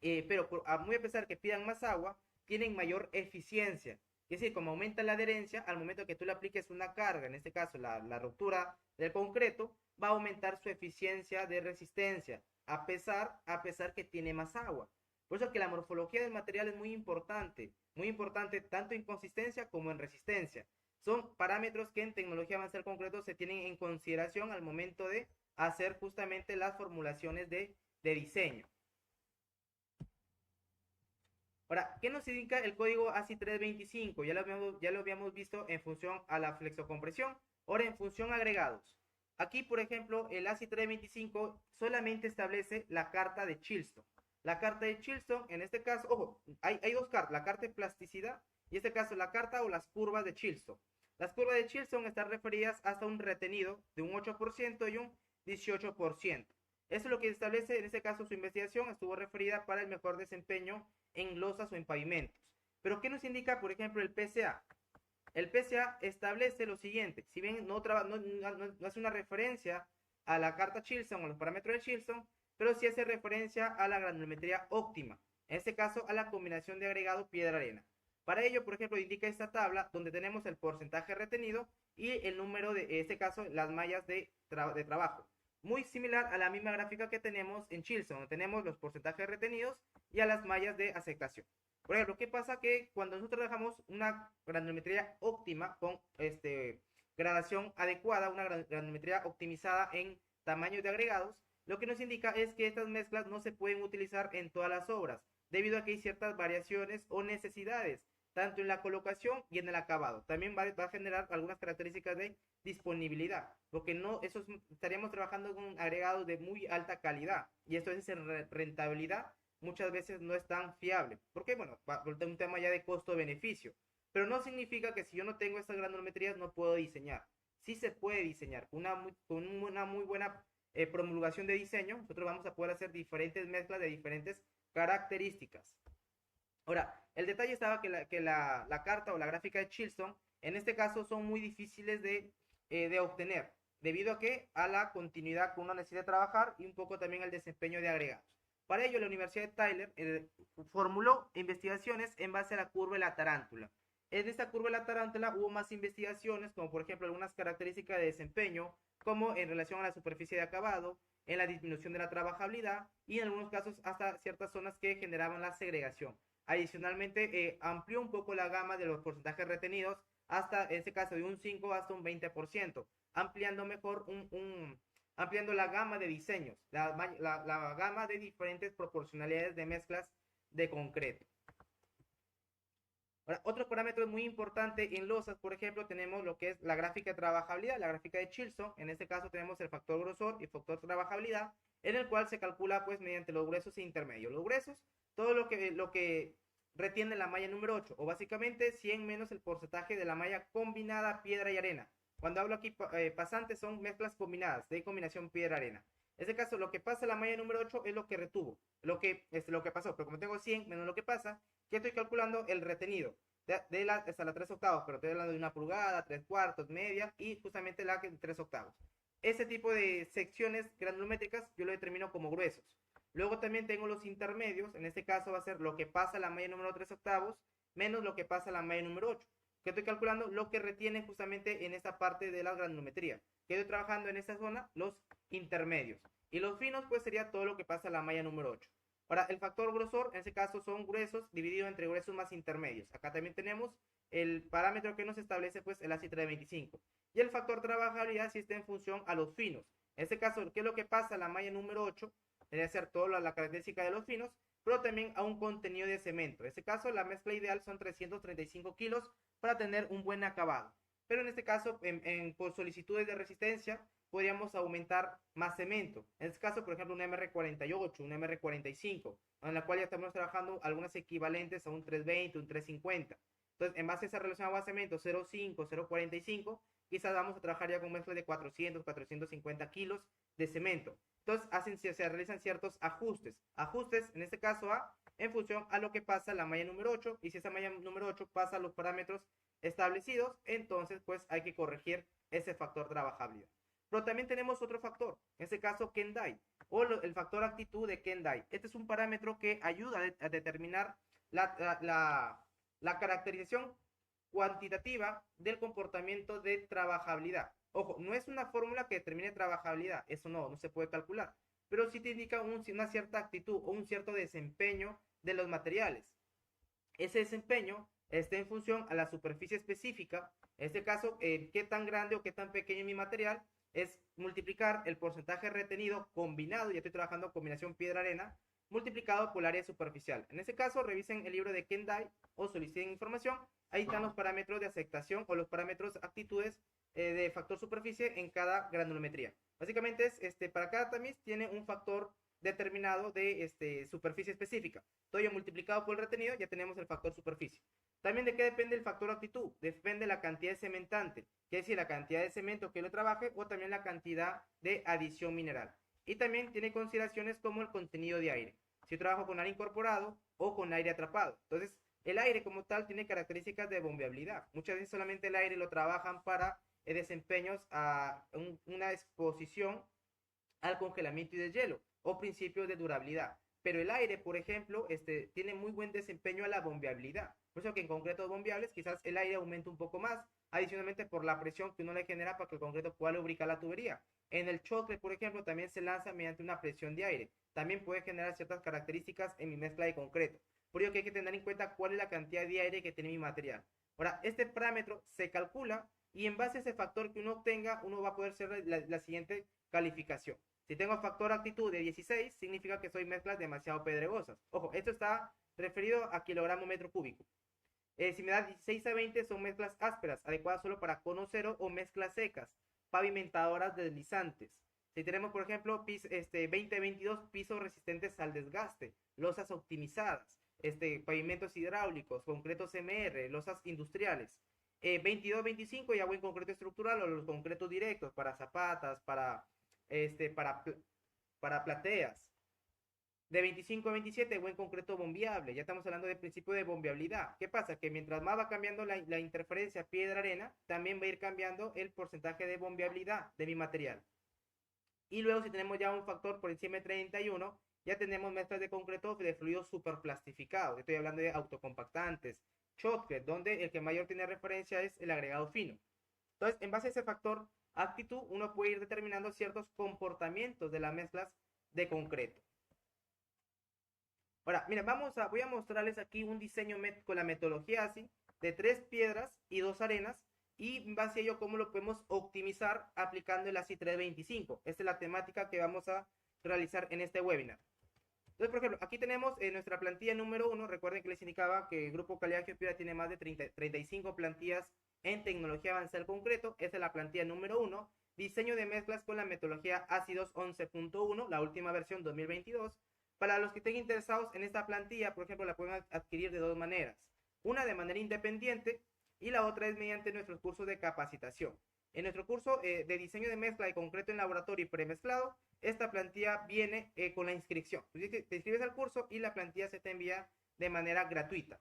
muy a pesar que pidan más agua, tienen mayor eficiencia. Es decir, como aumenta la adherencia, al momento que tú le apliques una carga, en este caso la ruptura del concreto, va a aumentar su eficiencia de resistencia, a pesar que tiene más agua. Por eso que la morfología del material es muy importante tanto en consistencia como en resistencia. Son parámetros que en tecnología avanzada del concreto se tienen en consideración al momento de hacer justamente las formulaciones de diseño. Ahora, ¿qué nos indica el código ASI 325? Ya lo habíamos visto en función a la flexocompresión. Ahora, en función a agregados. Aquí, por ejemplo, el ASI 325 solamente establece la carta de Chilston. La carta de Chilston, en este caso, ojo, hay dos cartas, la carta de plasticidad y en este caso la carta o las curvas de Chilston. Las curvas de Chilston están referidas hasta un retenido de un 8% y un 18%. Eso es lo que establece, en este caso, su investigación estuvo referida para el mejor desempeño en losas o en pavimentos. Pero ¿qué nos indica, por ejemplo, el PCA? El PCA establece lo siguiente, si bien no hace una referencia a la carta Chilston o los parámetros de Chilston, pero sí hace referencia a la granulometría óptima, en este caso a la combinación de agregado piedra-arena. Para ello, por ejemplo, indica esta tabla donde tenemos el porcentaje retenido y el número de, en este caso, las mallas de trabajo. Muy similar a la misma gráfica que tenemos en Chilston, donde tenemos los porcentajes retenidos y a las mallas de aceptación. Por ejemplo, ¿qué pasa? Que cuando nosotros trabajamos una granulometría óptima con gradación adecuada, una granulometría optimizada en tamaños de agregados, lo que nos indica es que estas mezclas no se pueden utilizar en todas las obras, debido a que hay ciertas variaciones o necesidades, tanto en la colocación y en el acabado. También va a generar algunas características de disponibilidad, porque no, estaríamos trabajando con agregados de muy alta calidad, y esto es en rentabilidad muchas veces no es tan fiable. Porque, bueno, por un tema ya de costo-beneficio. Pero no significa que si yo no tengo estas granulometrías no puedo diseñar. Sí se puede diseñar. Con una muy buena promulgación de diseño, nosotros vamos a poder hacer diferentes mezclas de diferentes características. Ahora, el detalle estaba que la carta o la gráfica de Chilston, en este caso, son muy difíciles de obtener, debido a la continuidad que uno necesita trabajar y un poco también el desempeño de agregados. Para ello, la Universidad de Tyler formuló investigaciones en base a la curva de la tarántula. En esta curva de la tarántula hubo más investigaciones, como por ejemplo algunas características de desempeño, como en relación a la superficie de acabado, en la disminución de la trabajabilidad y en algunos casos hasta ciertas zonas que generaban la segregación. Adicionalmente, amplió un poco la gama de los porcentajes retenidos hasta, en este caso, de un 5 hasta un 20%, ampliando mejor ampliando la gama de diseños, la gama de diferentes proporcionalidades de mezclas de concreto. Ahora, otro parámetro muy importante en losas, por ejemplo, tenemos lo que es la gráfica de trabajabilidad, la gráfica de Chilston. En este caso tenemos el factor grosor y el factor trabajabilidad, en el cual se calcula pues mediante los gruesos e intermedios. Los gruesos, todo lo que retiene la malla número 8, o básicamente 100 menos el porcentaje de la malla combinada piedra y arena. Cuando hablo aquí pasantes son mezclas combinadas, de combinación piedra-arena. En este caso, lo que pasa en la malla número 8 es lo que retuvo, lo que pasó. Pero como tengo 100 menos lo que pasa, ya estoy calculando el retenido hasta la 3 octavos, pero estoy hablando de una pulgada, 3 cuartos, media y justamente la 3 octavos. Ese tipo de secciones granulométricas yo lo determino como gruesos. Luego también tengo los intermedios, en este caso va a ser lo que pasa a la malla número 3 octavos menos lo que pasa a la malla número 8. Que estoy calculando lo que retiene justamente en esta parte de la granulometría. Que estoy trabajando en esta zona los intermedios. Y los finos pues sería todo lo que pasa a la malla número 8. Ahora, el factor grosor, en este caso son gruesos dividido entre gruesos más intermedios. Acá también tenemos el parámetro que nos establece pues el ASI 325. Y el factor trabajabilidad si está en función a los finos. En este caso, ¿qué es lo que pasa a la malla número 8? Debe ser toda la característica de los finos, pero también a un contenido de cemento. En este caso, la mezcla ideal son 335 kilos para tener un buen acabado. Pero en este caso, por solicitudes de resistencia, podríamos aumentar más cemento. En este caso, por ejemplo, un MR48, un MR45, en la cual ya estamos trabajando algunas equivalentes a un 320, un 350. Entonces, en base a esa relación agua-cemento 0,5, 0,45, quizás vamos a trabajar ya con mezclas de 400, 450 kilos de cemento. Entonces, se realizan ciertos ajustes. Ajustes, en este caso, a en función a lo que pasa la malla número 8, y si esa malla número 8 pasa los parámetros establecidos, entonces pues hay que corregir ese factor de trabajabilidad. Pero también tenemos otro factor, en este caso Kendai, o el factor actitud de Kendai. Este es un parámetro que ayuda a determinar la caracterización cuantitativa del comportamiento de trabajabilidad. Ojo, no es una fórmula que determine trabajabilidad, eso no se puede calcular, pero sí te indica una cierta actitud o un cierto desempeño de los materiales. Ese desempeño está en función a la superficie específica, en este caso, qué tan grande o qué tan pequeño es mi material, es multiplicar el porcentaje retenido combinado, ya estoy trabajando combinación piedra-arena, multiplicado por el área superficial. En este caso, revisen el libro de Kendai o soliciten información. Ahí están los parámetros de aceptación o los parámetros actitudes de factor superficie en cada granulometría. Básicamente para cada tamiz tiene un factor determinado de superficie específica. Todo ello multiplicado por el retenido, ya tenemos el factor superficie. También de qué depende el factor actitud. Depende la cantidad de cementante, que es decir, la cantidad de cemento que lo trabaje, o también la cantidad de adición mineral. Y también tiene consideraciones como el contenido de aire. Si trabajo con aire incorporado o con aire atrapado. Entonces, el aire como tal tiene características de bombeabilidad. Muchas veces solamente el aire lo trabajan para desempeños a una exposición al congelamiento y deshielo o principios de durabilidad. Pero el aire, por ejemplo, tiene muy buen desempeño a la bombeabilidad. Por eso que en concretos bombeables quizás el aire aumente un poco más, adicionalmente por la presión que uno le genera para que el concreto pueda lubricar la tubería. En el choque, por ejemplo, también se lanza mediante una presión de aire. También puede generar ciertas características en mi mezcla de concreto. Por ello que hay que tener en cuenta cuál es la cantidad de aire que tiene mi material. Ahora, este parámetro se calcula y en base a ese factor que uno obtenga, uno va a poder hacer la siguiente calificación. Si tengo factor actitud de 16, significa que soy mezclas demasiado pedregosas. Ojo, esto está referido a kilogramo metro cúbico. Si me da 16 a 20, son mezclas ásperas, adecuadas solo para cono cero o mezclas secas, pavimentadoras deslizantes. Si tenemos, por ejemplo, 20-22, pisos resistentes al desgaste, losas optimizadas, pavimentos hidráulicos, concretos MR, losas industriales. 22-25 ya buen concreto estructural o los concretos directos para zapatas, para plateas. De 25 a 27, buen concreto bombeable. Ya estamos hablando del principio de bombeabilidad. ¿Qué pasa? Que mientras más va cambiando la interferencia piedra-arena, también va a ir cambiando el porcentaje de bombeabilidad de mi material. Y luego, si tenemos ya un factor por encima de 31, ya tenemos mezclas de concreto de fluidos superplastificados. Estoy hablando de autocompactantes, shotcrete, donde el que mayor tiene referencia es el agregado fino. Entonces, en base a ese factor actitud, uno puede ir determinando ciertos comportamientos de las mezclas de concreto. Ahora, mira, voy a mostrarles aquí un diseño con la metodología ASI de 3 piedras y 2 arenas, y en base a ello cómo lo podemos optimizar aplicando el ASI 325. Esta es la temática que vamos a realizar en este webinar. Entonces, por ejemplo, aquí tenemos nuestra plantilla número 1. Recuerden que les indicaba que el Grupo Calidad Geopiedra tiene más de 35 plantillas en tecnología avanzada del concreto. Esta es la plantilla número 1. Diseño de mezclas con la metodología ASI 211.1, la última versión 2022. Para los que estén interesados en esta plantilla, por ejemplo, la pueden adquirir de dos maneras. Una de manera independiente y la otra es mediante nuestros cursos de capacitación. En nuestro curso de diseño de mezcla de concreto en laboratorio y premezclado, esta plantilla viene con la inscripción. Te inscribes al curso y la plantilla se te envía de manera gratuita.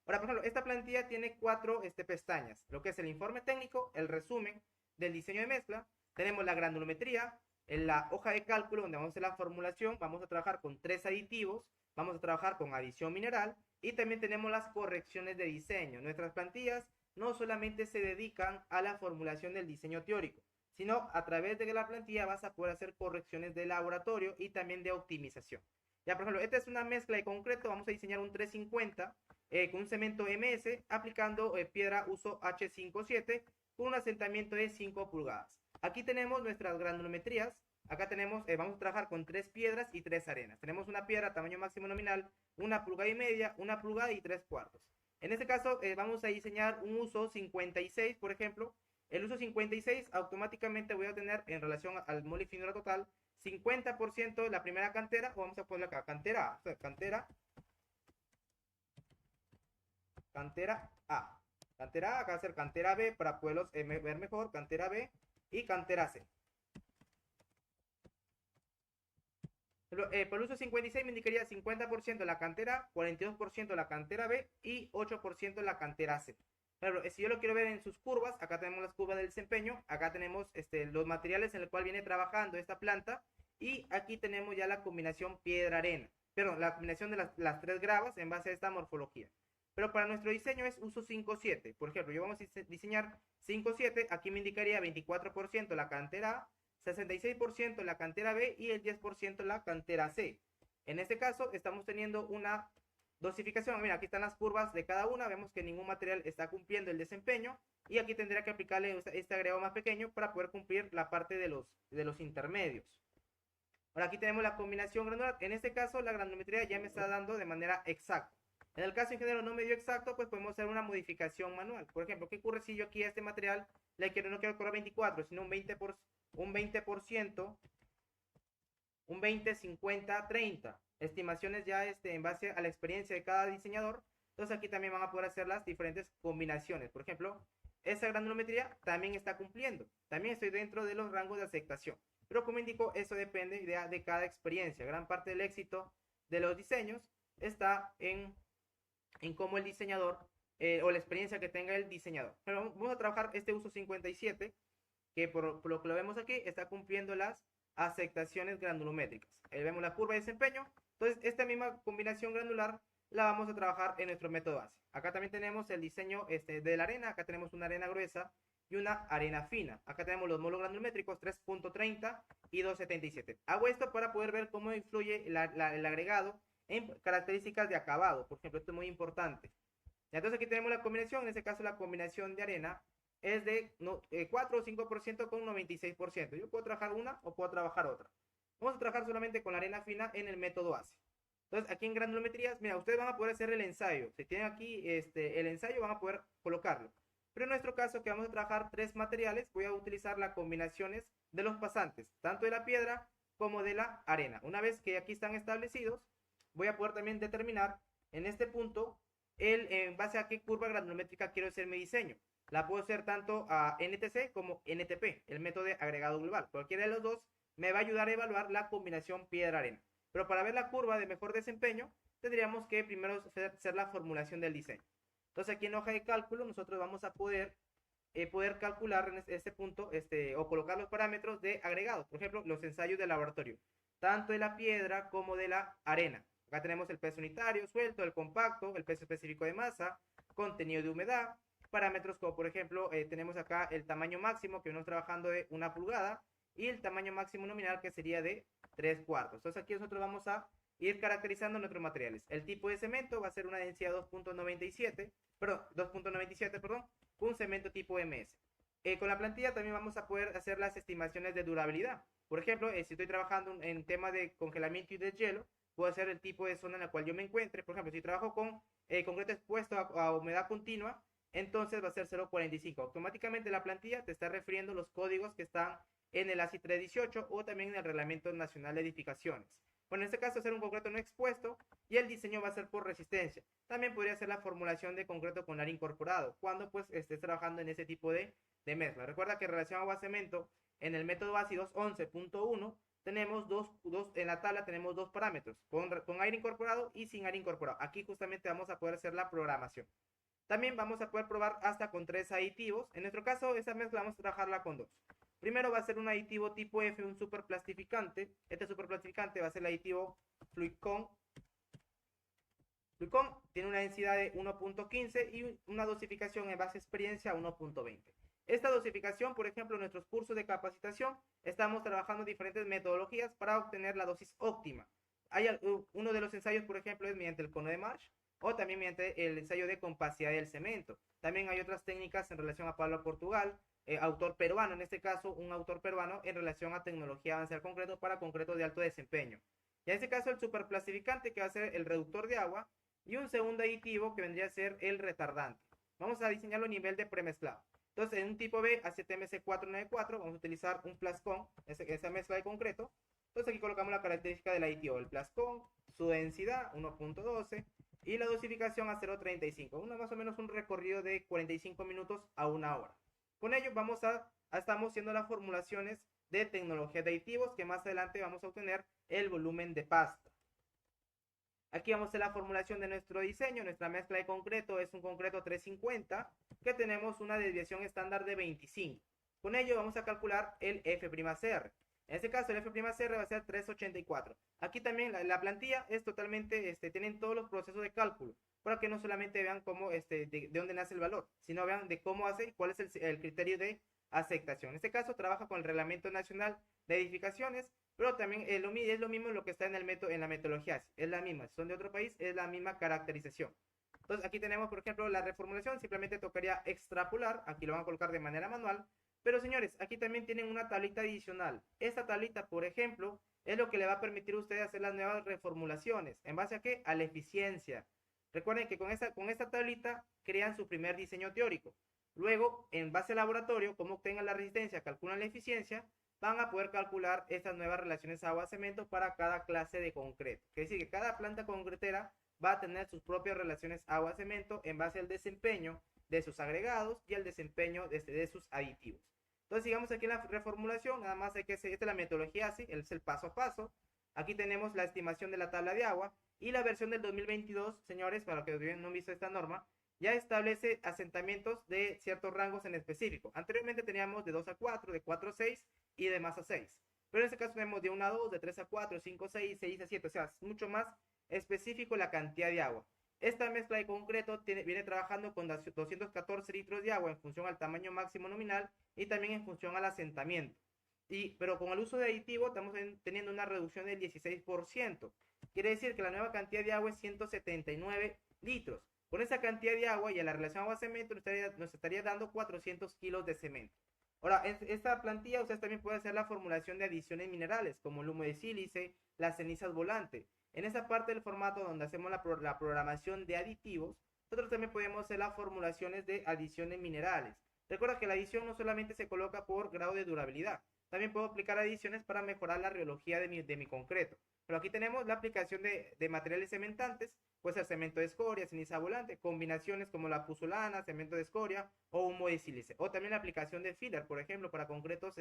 Ahora, por ejemplo, esta plantilla tiene 4 pestañas, lo que es el informe técnico, el resumen del diseño de mezcla, tenemos la granulometría, en la hoja de cálculo donde vamos a hacer la formulación, vamos a trabajar con 3 aditivos, vamos a trabajar con adición mineral y también tenemos las correcciones de diseño. Nuestras plantillas no solamente se dedican a la formulación del diseño teórico, sino a través de la plantilla vas a poder hacer correcciones de laboratorio y también de optimización. Ya, por ejemplo, esta es una mezcla de concreto, vamos a diseñar un 350 con un cemento MS aplicando piedra uso H57 con un asentamiento de 5 pulgadas. Aquí tenemos nuestras granulometrías. Acá tenemos, vamos a trabajar con 3 piedras y 3 arenas. Tenemos una piedra tamaño máximo nominal, 1 pulgada y media, 1 pulgada y 3 cuartos. En este caso vamos a diseñar un uso 56, por ejemplo. El uso 56 automáticamente voy a tener en relación al mole finura total 50% de la primera cantera, o vamos a poner acá cantera A, o sea, cantera A. Cantera A, acá va a ser cantera B para poderlos ver mejor, cantera B y cantera C. Por el uso 56 me indicaría 50% la cantera A, 42% la cantera B y 8% la cantera C. Claro, si yo lo quiero ver en sus curvas, acá tenemos las curvas del desempeño, acá tenemos los materiales en los cuales viene trabajando esta planta y aquí tenemos ya la combinación piedra-arena, perdón, la combinación de las tres gravas en base a esta morfología. Pero para nuestro diseño es uso 5-7. Por ejemplo, yo vamos a diseñar 5-7, aquí me indicaría 24% la cantera A, 66% la cantera B y el 10% la cantera C. En este caso estamos teniendo una dosificación. Mira, aquí están las curvas de cada una, vemos que ningún material está cumpliendo el desempeño y aquí tendría que aplicarle este agregado más pequeño para poder cumplir la parte de los intermedios. Ahora aquí tenemos la combinación granular. En este caso la granulometría ya me está dando de manera exacta. En el caso ingeniero no me dio exacto, pues podemos hacer una modificación manual. Por ejemplo, ¿qué ocurre si yo aquí a este material no quiero colocar 24, sino un 20%, un 20, 50, 30? Estimaciones ya en base a la experiencia de cada diseñador. Entonces aquí también van a poder hacer las diferentes combinaciones. Por ejemplo, esa granulometría también está cumpliendo. También estoy dentro de los rangos de aceptación. Pero como indico, eso depende de cada experiencia. Gran parte del éxito de los diseños está en cómo el diseñador o la experiencia que tenga el diseñador. Pero vamos a trabajar este uso 57, que por lo que lo vemos aquí, está cumpliendo las aceptaciones granulométricas. Ahí vemos la curva de desempeño. Entonces, esta misma combinación granular la vamos a trabajar en nuestro método base. Acá también tenemos el diseño de la arena. Acá tenemos una arena gruesa y una arena fina. Acá tenemos los molos granulométricos 3.30 y 2.77. Hago esto para poder ver cómo influye el agregado en características de acabado. Por ejemplo, esto es muy importante. Entonces aquí tenemos la combinación. En este caso la combinación de arena es de 4 o 5% con 96%. Yo puedo trabajar una o puedo trabajar otra. Vamos a trabajar solamente con la arena fina en el método base. Entonces aquí en granulometrías, mira, ustedes van a poder hacer el ensayo. Si tienen aquí el ensayo, van a poder colocarlo. Pero en nuestro caso, que vamos a trabajar tres materiales, voy a utilizar las combinaciones de los pasantes, tanto de la piedra como de la arena. Una vez que aquí están establecidos, voy a poder también determinar en este punto en base a qué curva granulométrica quiero hacer mi diseño. La puedo hacer tanto a NTC como NTP, el método de agregado global. Cualquiera de los dos me va a ayudar a evaluar la combinación piedra-arena. Pero para ver la curva de mejor desempeño, tendríamos que primero hacer la formulación del diseño. Entonces aquí en hoja de cálculo nosotros vamos a poder calcular en este punto o colocar los parámetros de agregados. Por ejemplo, los ensayos de laboratorio, tanto de la piedra como de la arena. Acá tenemos el peso unitario, suelto, el compacto, el peso específico de masa, contenido de humedad, parámetros como por ejemplo tenemos acá el tamaño máximo que venimos trabajando de 1 pulgada y el tamaño máximo nominal que sería de 3/4. Entonces aquí nosotros vamos a ir caracterizando nuestros materiales. El tipo de cemento va a ser una densidad 2.97, perdón, un cemento tipo MS. Con la plantilla también vamos a poder hacer las estimaciones de durabilidad. Por ejemplo, si estoy trabajando en tema de congelamiento y deshielo, puedo hacer el tipo de zona en la cual yo me encuentre. Por ejemplo, si trabajo con concreto expuesto a humedad continua, entonces va a ser 0.45. Automáticamente la plantilla te está refiriendo los códigos que están en el ASI 318 o también en el Reglamento Nacional de Edificaciones. Bueno, en este caso hacer un concreto no expuesto y el diseño va a ser por resistencia. También podría ser la formulación de concreto con aire incorporado cuando pues estés trabajando en ese tipo de mezcla. Recuerda que en relación a agua-cemento, en el método ASI 211.1 tenemos en la tabla tenemos dos parámetros, con aire incorporado y sin aire incorporado. Aquí justamente vamos a poder hacer la programación. También vamos a poder probar hasta con 3 aditivos. En nuestro caso, esa mezcla vamos a trabajarla con 2. Primero va a ser un aditivo tipo F, un superplastificante. Este superplastificante va a ser el aditivo Fluidcon. Fluidcon tiene una densidad de 1.15 y una dosificación en base a experiencia 1.20. Esta dosificación, por ejemplo, en nuestros cursos de capacitación, estamos trabajando diferentes metodologías para obtener la dosis óptima. Uno de los ensayos, por ejemplo, es mediante el cono de Marsh o también mediante el ensayo de compacidad del cemento. También hay otras técnicas en relación a Pablo Portugal, autor peruano, en este caso un autor peruano en relación a tecnología avanzada concreto para concreto de alto desempeño. Y en este caso el superplastificante que va a ser el reductor de agua y un segundo aditivo que vendría a ser el retardante. Vamos a diseñarlo a nivel de premezclado. Entonces en un tipo B ACTMC 494 vamos a utilizar un plascón, esa mezcla de concreto. Entonces aquí colocamos la característica del aditivo, el plascón, su densidad 1.12 y la dosificación a 0.35, más o menos un recorrido de 45 minutos a 1 hora. Con ello estamos haciendo las formulaciones de tecnología de aditivos que más adelante vamos a obtener el volumen de pasta. Aquí vamos a hacer la formulación de nuestro diseño. Nuestra mezcla de concreto es un concreto 350 que tenemos una desviación estándar de 25. Con ello vamos a calcular el F'Cr. En este caso el F'Cr va a ser 384. Aquí también la plantilla es totalmente, tienen todos los procesos de cálculo, para que no solamente vean cómo, de dónde nace el valor, sino vean de cómo hace y cuál es el criterio de aceptación. En este caso trabaja con el Reglamento Nacional de Edificaciones, pero también es lo mismo lo que está en la metodología, es la misma, si son de otro país, es la misma caracterización. Entonces aquí tenemos, por ejemplo, la reformulación, simplemente tocaría extrapolar, aquí lo van a colocar de manera manual, pero señores, aquí también tienen una tablita adicional. Esta tablita, por ejemplo, es lo que le va a permitir a ustedes hacer las nuevas reformulaciones. ¿En base a qué? A la eficiencia. Recuerden que con esta tablita crean su primer diseño teórico. Luego, en base al laboratorio, como obtengan la resistencia, calculan la eficiencia, van a poder calcular estas nuevas relaciones agua-cemento para cada clase de concreto. Es decir, que cada planta concretera va a tener sus propias relaciones agua-cemento en base al desempeño de sus agregados y al desempeño de sus aditivos. Entonces, sigamos aquí en la reformulación, nada más hay que seguir, esta es la metodología así, es el paso a paso. Aquí tenemos la estimación de la tabla de agua y la versión del 2022, señores, para los que no han visto esta norma, ya establece asentamientos de ciertos rangos en específico. Anteriormente teníamos de 2 a 4, de 4 a 6 y de más a 6. Pero en este caso tenemos de 1 a 2, de 3 a 4, 5 a 6, 6 a 7. O sea, es mucho más específico la cantidad de agua. Esta mezcla de concreto viene trabajando con 214 litros de agua en función al tamaño máximo nominal y también en función al asentamiento. Pero con el uso de aditivo estamos teniendo una reducción del 16%. Quiere decir que la nueva cantidad de agua es 179 litros. Con esa cantidad de agua y a la relación agua-cemento nos estaría dando 400 kilos de cemento. Ahora, en esta plantilla ustedes también pueden hacer la formulación de adiciones minerales, como el humo de sílice, las cenizas volantes. En esa parte del formato donde hacemos la programación de aditivos, nosotros también podemos hacer las formulaciones de adiciones minerales. Recuerda que la adición no solamente se coloca por grado de durabilidad, también puedo aplicar adiciones para mejorar la rheología de mi concreto. Pero aquí tenemos la aplicación de materiales cementantes, puede ser cemento de escoria, ceniza volante, combinaciones como la puzzolana, cemento de escoria o humo de sílice. O también la aplicación de filler, por ejemplo, para concretos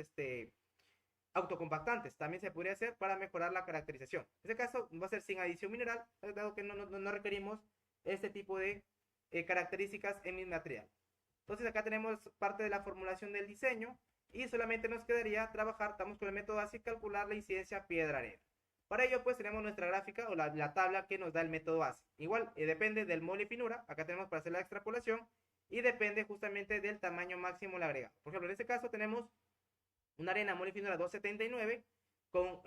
autocompactantes. También se podría hacer para mejorar la caracterización. En este caso va a ser sin adición mineral, dado que no requerimos este tipo de características en mi material. Entonces acá tenemos parte de la formulación del diseño y solamente nos quedaría trabajar, estamos con el método así, calcular la incidencia piedra-arena. Para ello pues tenemos nuestra gráfica o la tabla que nos da el método ASI. Igual depende del mole y finura, acá tenemos para hacer la extrapolación y depende justamente del tamaño máximo del agregado. Por ejemplo, en este caso tenemos una arena mole y finura 279 con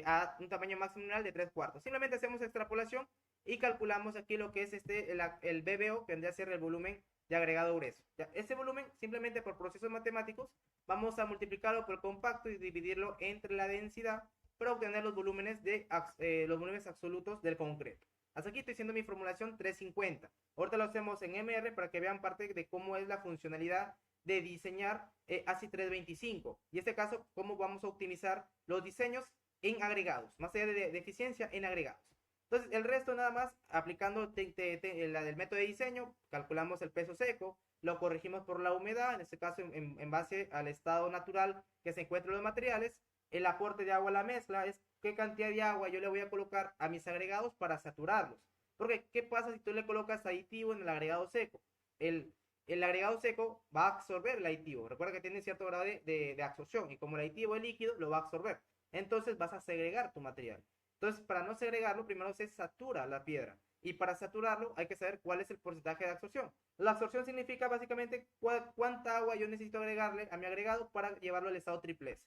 a un tamaño máximo de 3/4. Simplemente hacemos extrapolación y calculamos aquí lo que es el BBO, que vendría a ser el volumen de agregado grueso. Ya, ese volumen, simplemente por procesos matemáticos, vamos a multiplicarlo por el compacto y dividirlo entre la densidad para obtener los volúmenes absolutos del concreto. Hasta aquí estoy haciendo mi formulación 350. Ahorita lo hacemos en MR para que vean parte de cómo es la funcionalidad de diseñar ASI 325. Y en este caso, cómo vamos a optimizar los diseños en agregados, más allá de eficiencia en agregados. Entonces, el resto nada más, aplicando la del método de diseño, calculamos el peso seco, lo corregimos por la humedad, en este caso en base al estado natural que se encuentran los materiales. El aporte de agua a la mezcla es qué cantidad de agua yo le voy a colocar a mis agregados para saturarlos. Porque, ¿qué pasa si tú le colocas aditivo en el agregado seco? El agregado seco va a absorber el aditivo. Recuerda que tiene cierto grado de absorción y como el aditivo es líquido, lo va a absorber. Entonces vas a segregar tu material. Entonces, para no segregarlo, primero se satura la piedra. Y para saturarlo hay que saber cuál es el porcentaje de absorción. La absorción significa básicamente cuánta agua yo necesito agregarle a mi agregado para llevarlo al estado triple.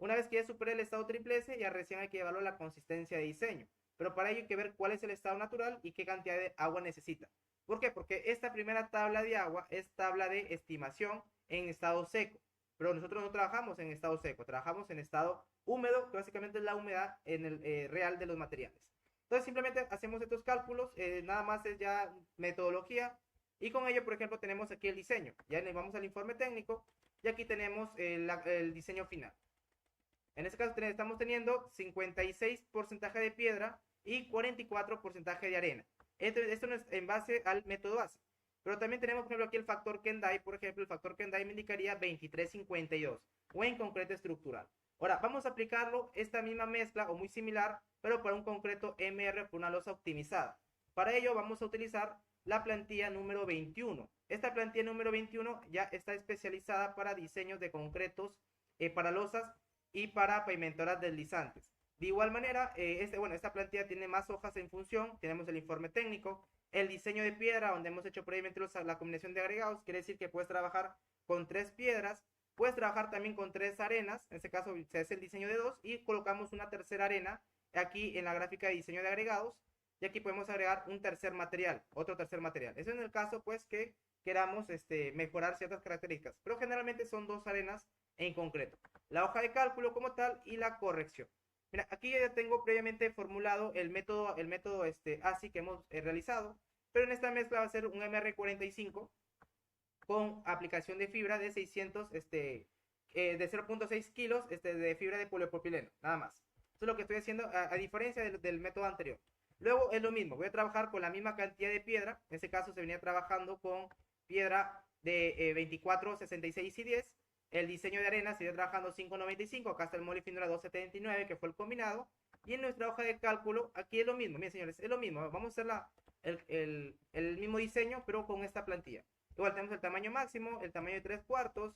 Una vez que ya supere el estado triple, ya recién hay que llevarlo a la consistencia de diseño. Pero para ello hay que ver cuál es el estado natural y qué cantidad de agua necesita. ¿Por qué? Porque esta primera tabla de agua es tabla de estimación en estado seco. Pero nosotros no trabajamos en estado seco, trabajamos en estado húmedo, que básicamente es la humedad en el real de los materiales. Entonces simplemente hacemos estos cálculos, nada más es ya metodología. Y con ello, por ejemplo, tenemos aquí el diseño. Ya vamos al informe técnico y aquí tenemos el diseño final. En este caso estamos teniendo 56% de piedra y 44% de arena. Esto no es en base al método ASI. Pero también tenemos, por ejemplo, aquí el factor Kendall. Por ejemplo, el factor Kendall me indicaría 2352 o en concreto estructural. Ahora, vamos a aplicarlo, esta misma mezcla o muy similar, pero para un concreto MR por una losa optimizada. Para ello vamos a utilizar la plantilla número 21. Esta plantilla número 21 ya está especializada para diseños de concretos, para losas y para pavimentadoras deslizantes. De igual manera, esta plantilla tiene más hojas en función. Tenemos el informe técnico, el diseño de piedra, donde hemos hecho previamente la combinación de agregados. Quiere decir que puedes trabajar con 3 piedras, puedes trabajar también con 3 arenas. En este caso se hace el diseño de 2 y colocamos una tercera arena aquí en la gráfica de diseño de agregados. Y aquí podemos agregar un tercer material, otro tercer material. Eso en el caso pues que queramos mejorar ciertas características, pero generalmente son 2 arenas en concreto. La hoja de cálculo como tal y la corrección. Mira, aquí ya tengo previamente formulado el método ASI que hemos realizado, pero en esta mezcla va a ser un MR45 con aplicación de fibra de 600, de 0.6 kilos de fibra de polipropileno, nada más. Eso es lo que estoy haciendo a diferencia del método anterior. Luego es lo mismo, voy a trabajar con la misma cantidad de piedra. En este caso se venía trabajando con piedra de 24, 66 y 10. El diseño de arena se iba trabajando 5.95. Acá está el molifindora 2.79, que fue el combinado. Y en nuestra hoja de cálculo, aquí es lo mismo. Miren, señores, es lo mismo. Vamos a hacer el mismo diseño, pero con esta plantilla. Igual tenemos el tamaño máximo, el tamaño de 3/4.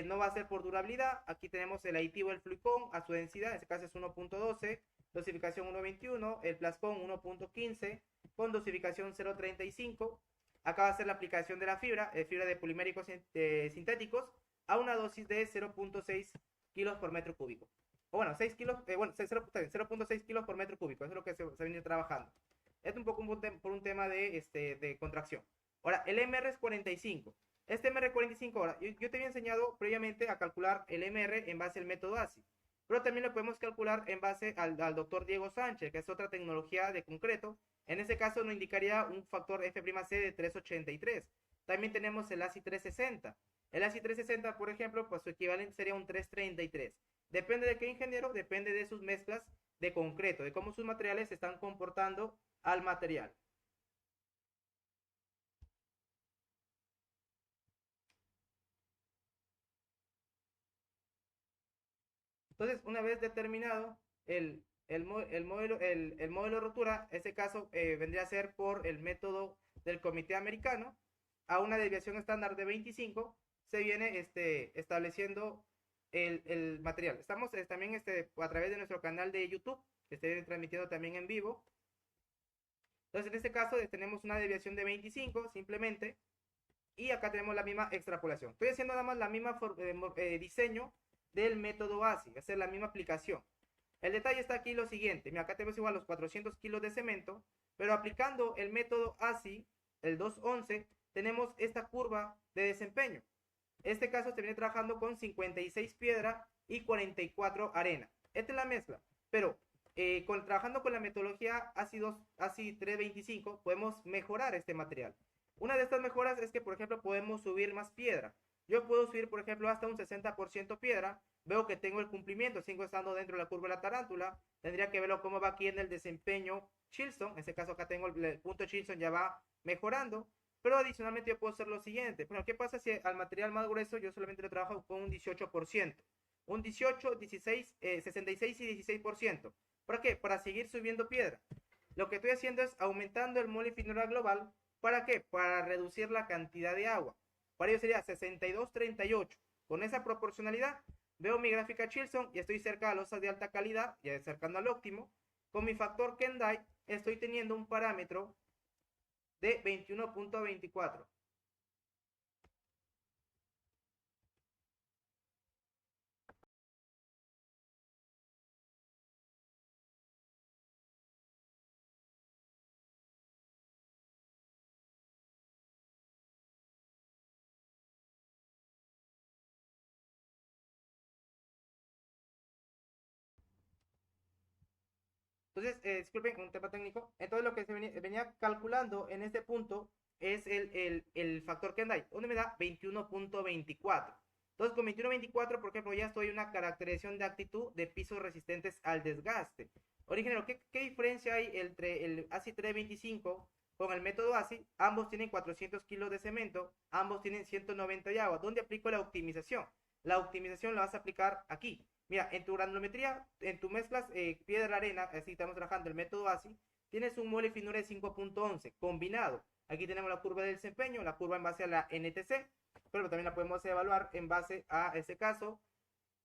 No va a ser por durabilidad. Aquí tenemos el aditivo, el fluicón, a su densidad. En este caso es 1.12. Dosificación 1.21, el plascón 1.15, con dosificación 0.35. Acá va a ser la aplicación de la fibra de poliméricos sintéticos, a una dosis de 0.6 kilos por metro cúbico. O bueno, 6 kilos, 0.6 kilos por metro cúbico, eso es lo que se viene trabajando. Esto es un poco por un tema de contracción. Ahora, el MR es 45. Este MR45, ahora, yo te había enseñado previamente a calcular el MR en base al método ASI. Pero también lo podemos calcular en base al doctor Diego Sánchez, que es otra tecnología de concreto. En ese caso nos indicaría un factor F'C de 383. También tenemos el ASI 360. El ASI 360, por ejemplo, pues su equivalente sería un 333. Depende de qué ingeniero, depende de sus mezclas de concreto, de cómo sus materiales se están comportando al material. Entonces, una vez determinado modelo de rotura, en este caso vendría a ser por el método del Comité Americano, a una desviación estándar de 25, se viene estableciendo el material. Estamos también a través de nuestro canal de YouTube, que esté transmitiendo también en vivo. Entonces, en este caso tenemos una desviación de 25, simplemente, y acá tenemos la misma extrapolación. Estoy haciendo nada más la misma diseño del método ASI, hacer la misma aplicación. El detalle está aquí lo siguiente. Mira, acá tenemos igual los 400 kilos de cemento, pero aplicando el método ASI, el 211, tenemos esta curva de desempeño. En este caso se viene trabajando con 56 piedra y 44 arena. Esta es la mezcla, pero trabajando con la metodología ASI 325 podemos mejorar este material. Una de estas mejoras es que, por ejemplo, podemos subir más piedra. Yo puedo subir, por ejemplo, hasta un 60% piedra. Veo que tengo el cumplimiento, sigo estando dentro de la curva de la tarántula. Tendría que verlo cómo va aquí en el desempeño Chilson. En este caso acá tengo el punto Chilson, ya va mejorando. Pero adicionalmente yo puedo hacer lo siguiente. Bueno, ¿qué pasa si al material más grueso yo solamente lo trabajo con un 18%? Un 18, 16, 66 y 16%. ¿Para qué? Para seguir subiendo piedra. Lo que estoy haciendo es aumentando el molifindora global. ¿Para qué? Para reducir la cantidad de agua. Para ello sería 62-38. Con esa proporcionalidad, veo mi gráfica Chilson y estoy cerca de losas de alta calidad, ya acercando al óptimo. Con mi factor Kendall estoy teniendo un parámetro de 21.24. Entonces, disculpen, un tema técnico. Entonces, lo que se venía calculando en este punto es el factor Kendall, donde me da 21.24. Entonces, con 21.24, por ejemplo, ya estoy en una caracterización de actitud de pisos resistentes al desgaste. Originero, ¿qué diferencia hay entre el ASI 325 con el método ASI? Ambos tienen 400 kilos de cemento, ambos tienen 190 de agua. ¿Dónde aplico la optimización? La optimización la vas a aplicar aquí. Mira, en tu granulometría, en tu mezclas piedra-arena, así estamos trabajando el método ASI, tienes un mole finura de 5.11 combinado. Aquí tenemos la curva de desempeño, la curva en base a la NTC, pero también la podemos evaluar en base a este caso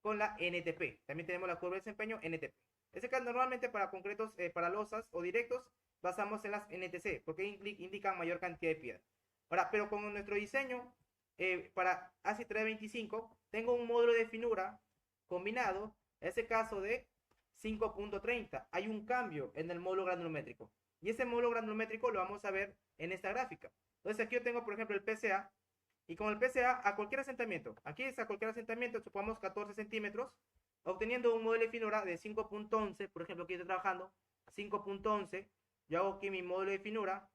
con la NTP. También tenemos la curva de desempeño NTP. En este caso, normalmente para concretos, para losas o directos, basamos en las NTC, porque indican mayor cantidad de piedra. Ahora, pero con nuestro diseño, para ASI 325, tengo un módulo de finura combinado, en este caso de 5.30. Hay un cambio en el módulo granulométrico. Y ese módulo granulométrico lo vamos a ver en esta gráfica. Entonces aquí yo tengo, por ejemplo, el PCA. Y con el PCA a cualquier asentamiento. Aquí es a cualquier asentamiento, supongamos 14 centímetros, obteniendo un módulo de finura de 5.11. Por ejemplo, aquí estoy trabajando 5.11. Yo hago aquí mi módulo de finura.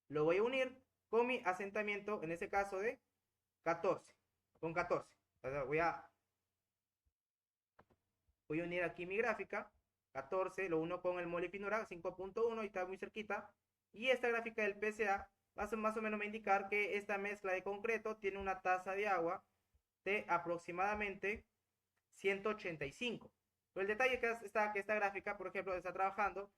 Lo voy a unir con mi asentamiento, en este caso de 14. Con 14. Voy a unir aquí mi gráfica. 14 lo uno con el módulo de finura 5.1 y está muy cerquita. Y esta gráfica del PCA más o menos me indicar que esta mezcla de concreto tiene una tasa de agua de aproximadamente 185. Pero el detalle que esta gráfica, por ejemplo, está trabajando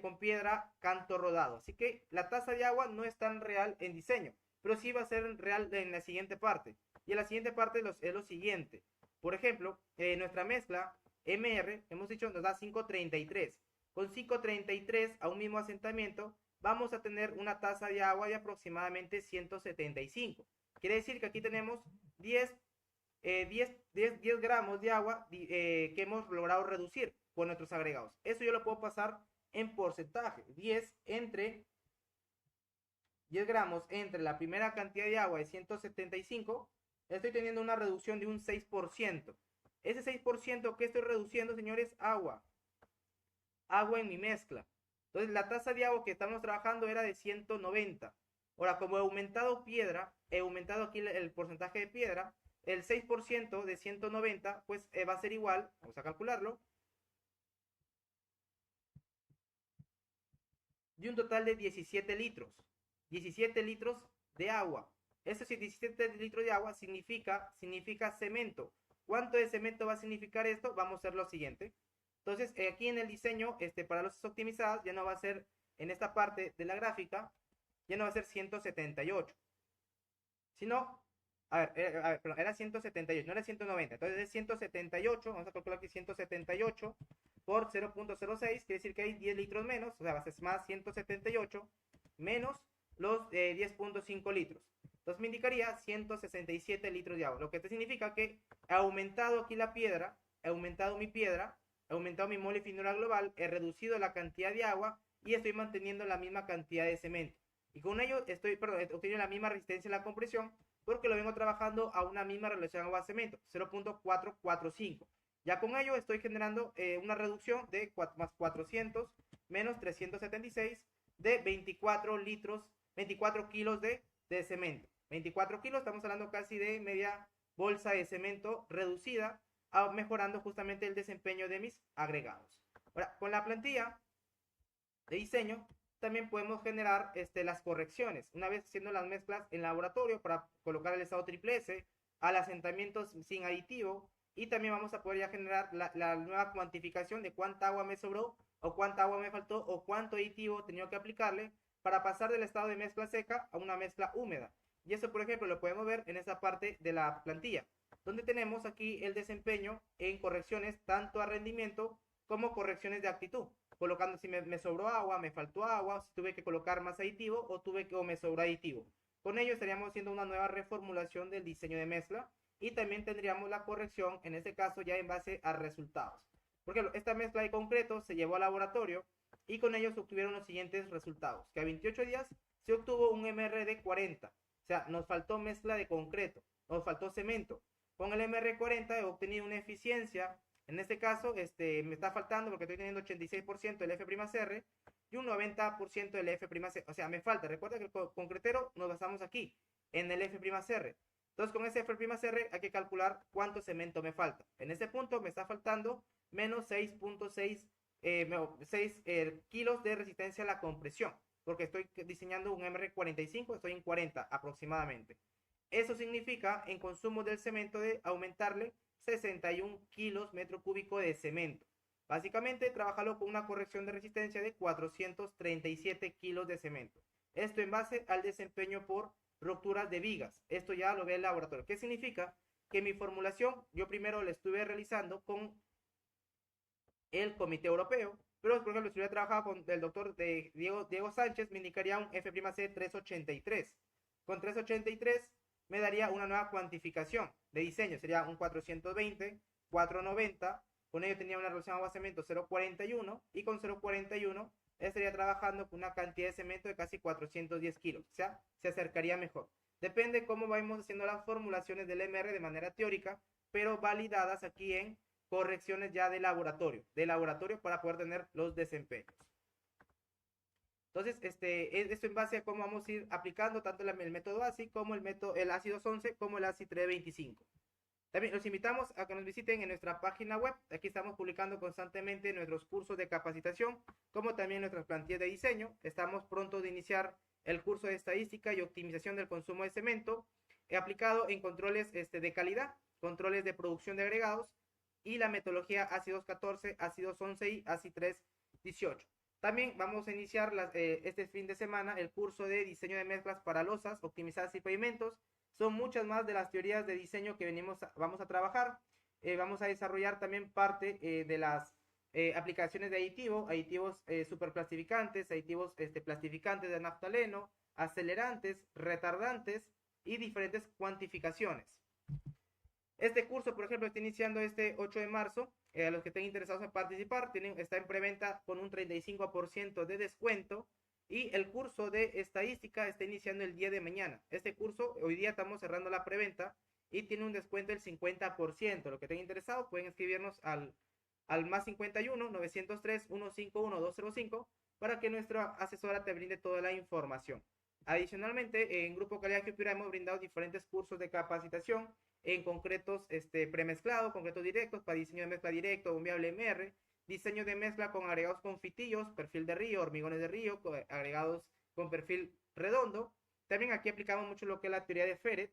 con piedra canto rodado. Así que la tasa de agua no es tan real en diseño, pero sí va a ser real en la siguiente parte. Y en la siguiente parte es lo siguiente. Por ejemplo, nuestra mezcla MR, hemos dicho, nos da 533. Con 533 a un mismo asentamiento, vamos a tener una tasa de agua de aproximadamente 175. Quiere decir que aquí tenemos 10 gramos de agua que hemos logrado reducir con nuestros agregados. Eso yo lo puedo pasar en porcentaje. 10 gramos entre la primera cantidad de agua de 175, estoy teniendo una reducción de un 6%. Ese 6% que estoy reduciendo, señores, agua en mi mezcla. Entonces la tasa de agua que estamos trabajando era de 190. Ahora, como he aumentado piedra, he aumentado aquí el porcentaje de piedra, el 6% de 190, pues va a ser igual, vamos a calcularlo, de un total de 17 litros. 17 litros de agua. Esos 17 litros de agua significa cemento. ¿Cuánto de cemento va a significar esto? Vamos a hacer lo siguiente. Entonces, aquí en el diseño, para losas optimizadas, ya no va a ser, en esta parte de la gráfica, ya no va a ser 178. Sino, perdón, era 178, no era 190. Entonces es 178, vamos a calcular aquí 178 por 0.06, quiere decir que hay 10 litros menos, o sea, va a ser más 178 menos los 10.5 litros. Entonces me indicaría 167 litros de agua, lo que te significa que he aumentado aquí la piedra, he aumentado mi piedra, he aumentado mi mole finura global, he reducido la cantidad de agua y estoy manteniendo la misma cantidad de cemento. Y con ello obteniendo la misma resistencia a la compresión porque lo vengo trabajando a una misma relación agua-cemento, 0.445. Ya con ello estoy generando una reducción de más 400 menos 376 de 24 kilos de cemento. 24 kilos, estamos hablando casi de media bolsa de cemento reducida, mejorando justamente el desempeño de mis agregados. Ahora, con la plantilla de diseño, también podemos generar las correcciones. Una vez haciendo las mezclas en laboratorio para colocar el estado triple S al asentamiento sin aditivo, y también vamos a poder ya generar la nueva cuantificación de cuánta agua me sobró o cuánta agua me faltó o cuánto aditivo tenía que aplicarle para pasar del estado de mezcla seca a una mezcla húmeda. Y eso, por ejemplo, lo podemos ver en esa parte de la plantilla, donde tenemos aquí el desempeño en correcciones tanto a rendimiento como correcciones de actitud, colocando si me sobró agua, me faltó agua, si tuve que colocar más aditivo o me sobró aditivo. Con ello estaríamos haciendo una nueva reformulación del diseño de mezcla y también tendríamos la corrección, en este caso ya en base a resultados. Por ejemplo, esta mezcla de concreto se llevó al laboratorio y con ello se obtuvieron los siguientes resultados, que a 28 días se obtuvo un MR de 40, o sea, nos faltó mezcla de concreto, nos faltó cemento. Con el MR40 he obtenido una eficiencia, en este caso me está faltando porque estoy teniendo 86% del F'(R) y un 90% del F'(C), o sea, me falta. Recuerda que el concretero nos basamos aquí, en el F'(R). Entonces con ese F'(R) hay que calcular cuánto cemento me falta. En este punto me está faltando menos 6.6 kilos de resistencia a la compresión, porque estoy diseñando un MR45, estoy en 40 aproximadamente. Eso significa en consumo del cemento de aumentarle 61 kilos metro cúbico de cemento. Básicamente, trabajarlo con una corrección de resistencia de 437 kilos de cemento. Esto en base al desempeño por rupturas de vigas. Esto ya lo ve el laboratorio. ¿Qué significa? Que mi formulación, yo primero la estuve realizando con el Comité Europeo, pero por ejemplo, si hubiera trabajado con el doctor Diego Sánchez, me indicaría un F'C 383. Con 383 me daría una nueva cuantificación de diseño, sería un 420, 490, con ello tenía una relación agua-cemento 0.41 y con 0.41 estaría trabajando con una cantidad de cemento de casi 410 kilos, o sea, se acercaría mejor. Depende cómo vamos haciendo las formulaciones del MR de manera teórica, pero validadas aquí en correcciones ya de laboratorio para poder tener los desempeños. Entonces, esto en base a cómo vamos a ir aplicando tanto el método ACI como el ácido 11 como el ACI 325. También los invitamos a que nos visiten en nuestra página web. Aquí estamos publicando constantemente nuestros cursos de capacitación, como también nuestras plantillas de diseño. Estamos pronto de iniciar el curso de estadística y optimización del consumo de cemento, aplicado en controles de calidad, controles de producción de agregados, y la metodología ACI 214, ACI 211 y ACI 318. También vamos a iniciar este fin de semana el curso de diseño de mezclas para losas optimizadas y pavimentos. Son muchas más de las teorías de diseño que vamos a trabajar. Vamos a desarrollar también parte de las aplicaciones de aditivos superplastificantes, aditivos plastificantes de naftaleno, acelerantes, retardantes y diferentes cuantificaciones. Este curso, por ejemplo, está iniciando este 8 de marzo. A los que estén interesados en participar, está en preventa con un 35% de descuento. Y el curso de estadística está iniciando el día de mañana. Este curso, hoy día estamos cerrando la preventa y tiene un descuento del 50%. Los que estén interesados pueden escribirnos al más 51 903 151 205 para que nuestra asesora te brinde toda la información. Adicionalmente, en Grupo Calidad Geopura hemos brindado diferentes cursos de capacitación en concretos premezclados, concretos directos para diseño de mezcla directo, bombeable MR, diseño de mezcla con agregados con fitillos, perfil de río, hormigones de río, agregados con perfil redondo. También aquí aplicamos mucho lo que es la teoría de Ferret.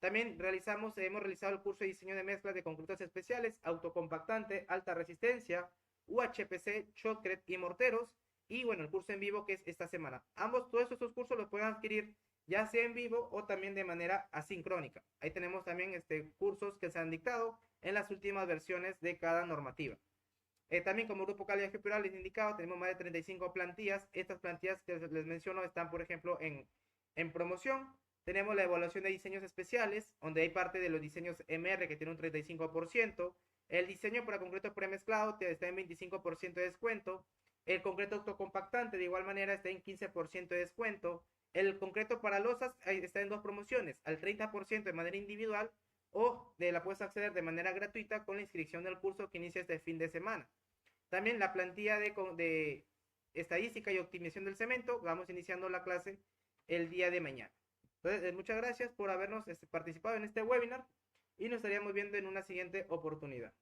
También hemos realizado el curso de diseño de mezclas de concretos especiales, autocompactante, alta resistencia, UHPC, shotcrete y morteros. Y bueno, el curso en vivo que es esta semana. Todos estos cursos los pueden adquirir ya sea en vivo o también de manera asincrónica. Ahí tenemos también cursos que se han dictado en las últimas versiones de cada normativa. También como Grupo Calidad Geopura les he indicado, tenemos más de 35 plantillas. Estas plantillas que les menciono están, por ejemplo, en promoción. Tenemos la evaluación de diseños especiales, donde hay parte de los diseños MR que tiene un 35%. El diseño para concreto premezclado está en 25% de descuento. El concreto autocompactante de igual manera está en 15% de descuento. El concreto para losas está en dos promociones, al 30% de manera individual o la puedes acceder de manera gratuita con la inscripción del curso que inicia este fin de semana. También la plantilla de estadística y optimización del cemento, vamos iniciando la clase el día de mañana. Entonces, muchas gracias por habernos participado en este webinar y nos estaríamos viendo en una siguiente oportunidad.